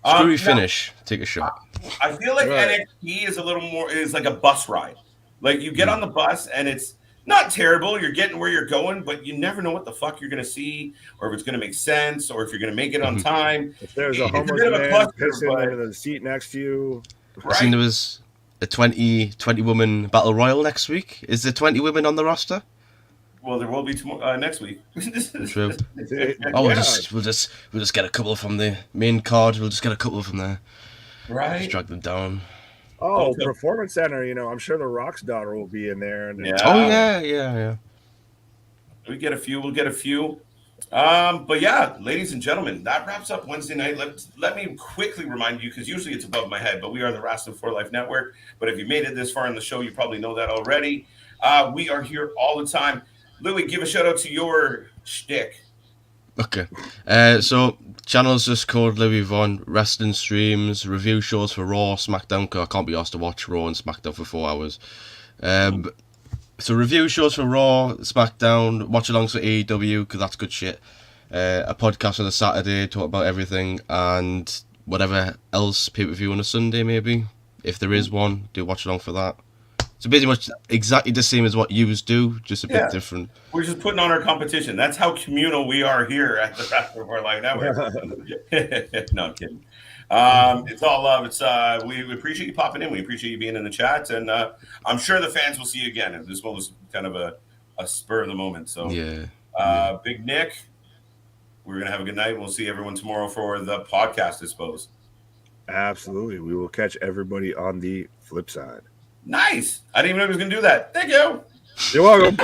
Screw you finish. Take a shot. I feel like NXT is a little more is like a bus ride. Like you get on the bus and it's not terrible. You're getting where you're going, but you never know what the fuck you're going to see, or if it's going to make sense, or if you're going to make it on time. If there's a homeless man pissing into the seat next to you. Right. I've seen there was a 20 woman battle royal next week. Is there 20 women on the roster? Well, there will be next week. True. We'll just get a couple from the main card. We'll just get a couple from there. Right. Just drag them down. Oh, okay. Performance Center. I'm sure the Rock's daughter will be in there. And yeah. We'll get a few. But yeah, ladies and gentlemen, that wraps up Wednesday night. Let me quickly remind you, because usually it's above my head, but we are the Wrasslin for Life Network. But if you made it this far in the show, you probably know that already. We are here all the time. Louis, give a shout out to your shtick. Okay. So channel's just called Louis Von. Wrestling streams, review shows for Raw, SmackDown, because I can't be asked to watch Raw and SmackDown for 4 hours. So review shows for Raw, SmackDown, watch alongs for AEW, because that's good shit. A podcast on a Saturday, talk about everything, and whatever else, pay-per-view on a Sunday maybe. If there is one, do watch along for that. So pretty much exactly the same as what yous do, just a bit different. We're just putting on our competition. That's how communal we are here at the Wrestling for Life Network. No, I'm kidding. It's all love. It's we appreciate you popping in. We appreciate you being in the chat, and I'm sure the fans will see you again. This one was kind of a spur of the moment. So Big Nick, we're gonna have a good night. We'll see everyone tomorrow for the podcast, I suppose. Absolutely, we will catch everybody on the flip side. Nice. I didn't even know he was gonna do that. Thank you. You're welcome.